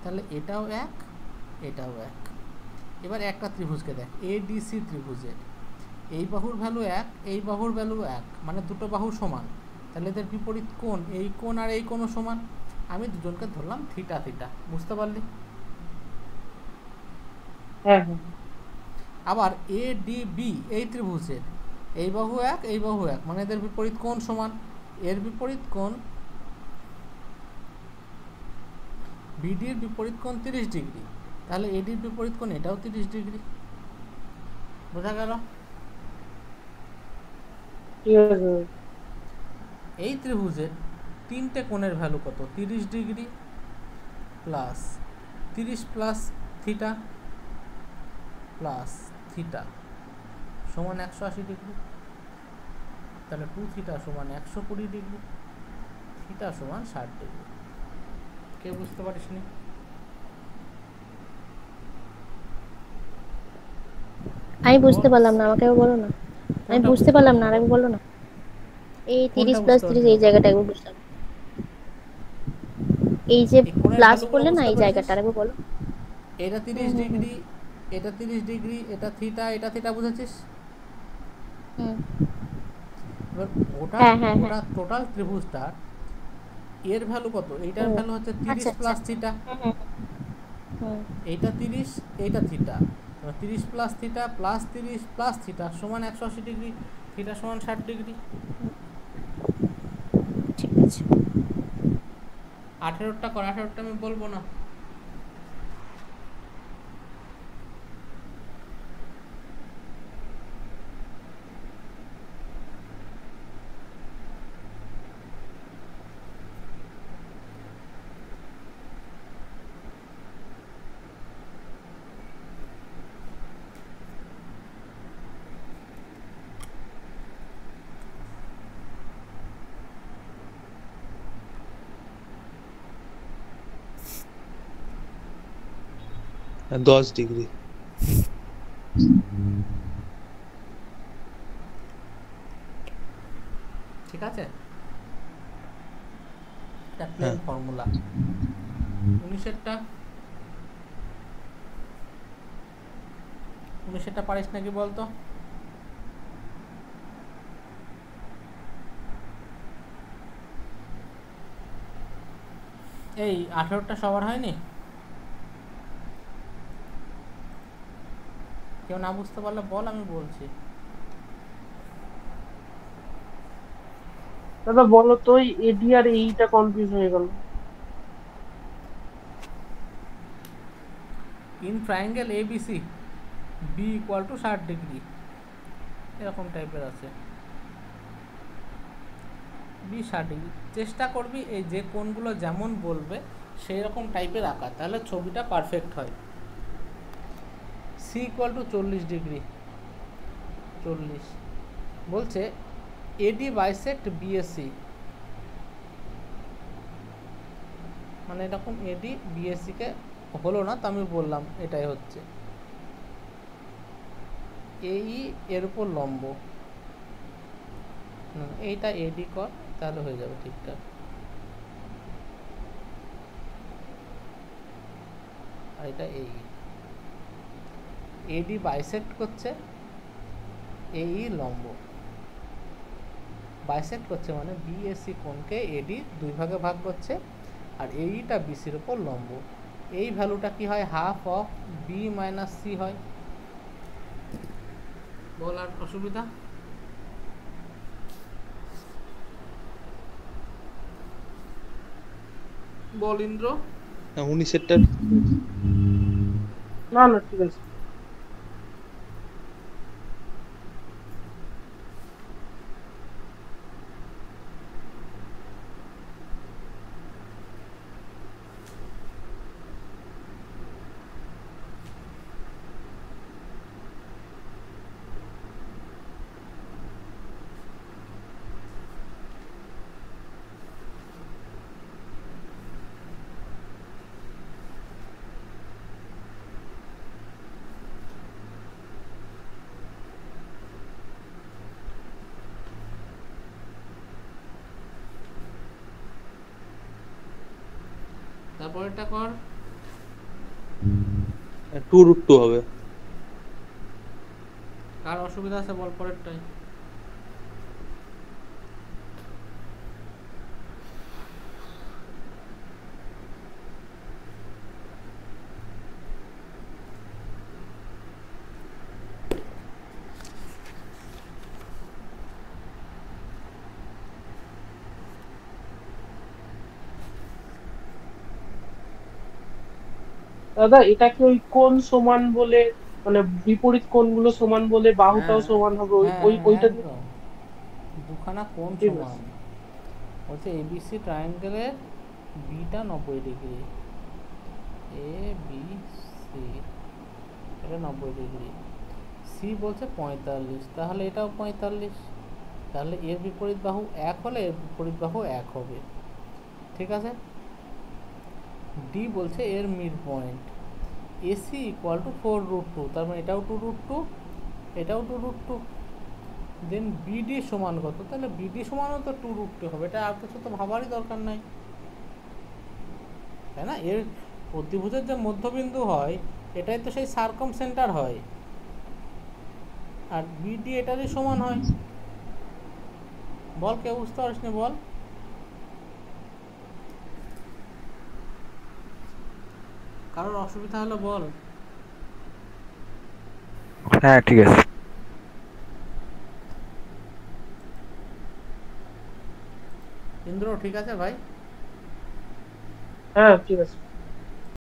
[SPEAKER 1] তাহলে এটাও 1 এটাও 1। এবার একটা ত্রিভুজকে দেখ, এডিসি ত্রিভুজের এই বাহুর ভ্যালু 1 এই বাহুর ভ্যালু 1, মানে দুটো বাহু সমান, তাহলে এদের বিপরীত কোণ, এই কোণ আর এই কোণও সমান। আমি দুজনকে ধরলাম থিটা থিটা, বুঝতে পারলি?
[SPEAKER 4] হ্যাঁ হ্যাঁ
[SPEAKER 1] আবার এডিবি এই ত্রিভুজের এই বাহু 1 এই বাহু 1, মানে এদের বিপরীত কোণ সমান, এর বিপরীত কোণ বিডির বিপরীত কোণ 30 ডিগ্রি, তাহলে এডির বিপরীত কোণ এটাও 30 ডিগ্রি। বোঝা গেল?
[SPEAKER 4] ঠিক আছে।
[SPEAKER 1] এই ত্রিভুজের তিনটে কোণের ভ্যালু কত? 30 degree plus 30 plus theta plus theta সমান 180 ডিগ্রি, তাহলে 2 থিটা সমান 120 ডিগ্রি, থিটা সমান 60 ডিগ্রি। কে বুঝতে পারিস নি?
[SPEAKER 7] আমি বুঝতে পারলাম না, আমাকে বলো না। আমি
[SPEAKER 1] কোনটা
[SPEAKER 7] বুঝতে পারলাম না, আর বলো না। এই 30 প্লাস 30 এই জায়গাটা একবার বুঝলাম। এই যে
[SPEAKER 1] এই কোণের
[SPEAKER 7] প্লাস
[SPEAKER 1] ভ্যালুগুলো
[SPEAKER 7] করলে না,
[SPEAKER 1] বুঝতে
[SPEAKER 7] এই
[SPEAKER 1] পেরেছিস?
[SPEAKER 7] জায়গাটা আরেকবার বলো।
[SPEAKER 1] এটা 30 ডিগ্রি, এটা 30 ডিগ্রি, এটা থিটা বুঝেছিস?
[SPEAKER 7] হুম।
[SPEAKER 1] এবার ওটা
[SPEAKER 7] হ্যাঁ, হ্যাঁ, হ্যাঁ।
[SPEAKER 1] ওটা টোটাল ত্রিভুজটা এর ভ্যালু কত? এইটার
[SPEAKER 7] ও,
[SPEAKER 1] ভ্যালু হচ্ছে 30
[SPEAKER 7] আচ্ছা,
[SPEAKER 1] প্লাস
[SPEAKER 7] আচ্ছা।
[SPEAKER 1] থিটা,
[SPEAKER 7] হুম, হুম।
[SPEAKER 1] এইটা 30 এইটা theta, 30 plus theta plus 30 plus theta সমান 180 ডিগ্রি, থিটা সমান 60 ডিগ্রি।
[SPEAKER 7] ঠিক আছে।
[SPEAKER 1] 18টা কর, 18টা আমি বলবো না।
[SPEAKER 6] আর 10 ডিগ্রি।
[SPEAKER 1] ঠিক আছে, এটা প্লেন
[SPEAKER 6] হ্যাঁ।
[SPEAKER 1] ফর্মুলা। 19টা পারিস নাকি বলতো? এই 18টা সবার হয়নি? কেউ না বুঝতে পারলে বল, আমি বলছি।
[SPEAKER 4] দাদা বলো তো, এডি আর এইটা কনফিউজ হয়ে গেল।
[SPEAKER 1] In triangle ABC B equal to 60 degree, এরকম টাইপের আছে। বি 60 ডিগ্রি, চেষ্টা করবি এই যে কোণগুলো যেমন বলবে সেই রকম টাইপের আঁকা, তাহলে ছবিটা পারফেক্ট হয়। সি ইকুয়াল টু 40 ডিগ্রি, 40 বলছে এডি বাইসেক্ট বিএসসি, মানে এরকম এডি বিএসসি কে হলো না, তো আমি বললাম এটাই হচ্ছে এই এর উপর লম্ব, এইটা এডি কর, তাহলে হয়ে যাবে ঠিকঠাক। আর এটা এই এডি বাইসেক্ট করছে, এই লম্ব বাইসেক্ট করছে মানে বিএসসি কোণকে এডি দুই ভাগে ভাগ করছে, আর এইটা বিসির উপর লম্ব। এই ভ্যালুটা কি হয়, half of B minus C হয়। বলার অসুবিধা? বল ইন্দ্র।
[SPEAKER 6] 19
[SPEAKER 4] না না ঠিক আছে।
[SPEAKER 1] তারপর এটা কর।
[SPEAKER 6] 2√2 হবে।
[SPEAKER 1] কার অসুবিধা আছে বল পরেরটাই।
[SPEAKER 4] দাদা এটা কি ওই কোণ সমান বলে, মানে বিপরীত কোণগুলো সমান বলে বাহুটাও সমান হবে, ওইটা দিয়ে?
[SPEAKER 1] একদম। দুখানা কোণ
[SPEAKER 4] ঠিক
[SPEAKER 1] সমান
[SPEAKER 4] আছে।
[SPEAKER 1] বলছে এবিসি ট্রায়াঙ্গেলের বিটা 90 ডিগ্রি, এ বি সি এটা 90 ডিগ্রি, সি বলছে 45, তাহলে এটাও 45, তাহলে এর বিপরীত বাহু 1 হলে এর বিপরীত বাহু 1 হবে। ঠিক আছে। ডি বলছে এর mid point AC equal to 4√2, তার মানে এটাও 2√2, এটাও 2√2। দেন বিডি সমান কত, তাহলে বিডি সমানও তো 2√2 হবে, এটা আর কিছু তো ভাবারই দরকার নাই, তাই না? এর প্রতিভুজের যে মধ্যবিন্দু হয় এটাই তো সেই সার্কাম সেন্টার হয়, আর বিডি এটারই সমান হয়। বল, কেউ বুঝতে পারিস নি বল। কারোর অসুবিধা হলো বল।
[SPEAKER 3] হ্যাঁ ঠিক আছে।
[SPEAKER 1] ইন্দ্র ঠিক আছে ভাই?
[SPEAKER 4] হ্যাঁ ঠিক আছে।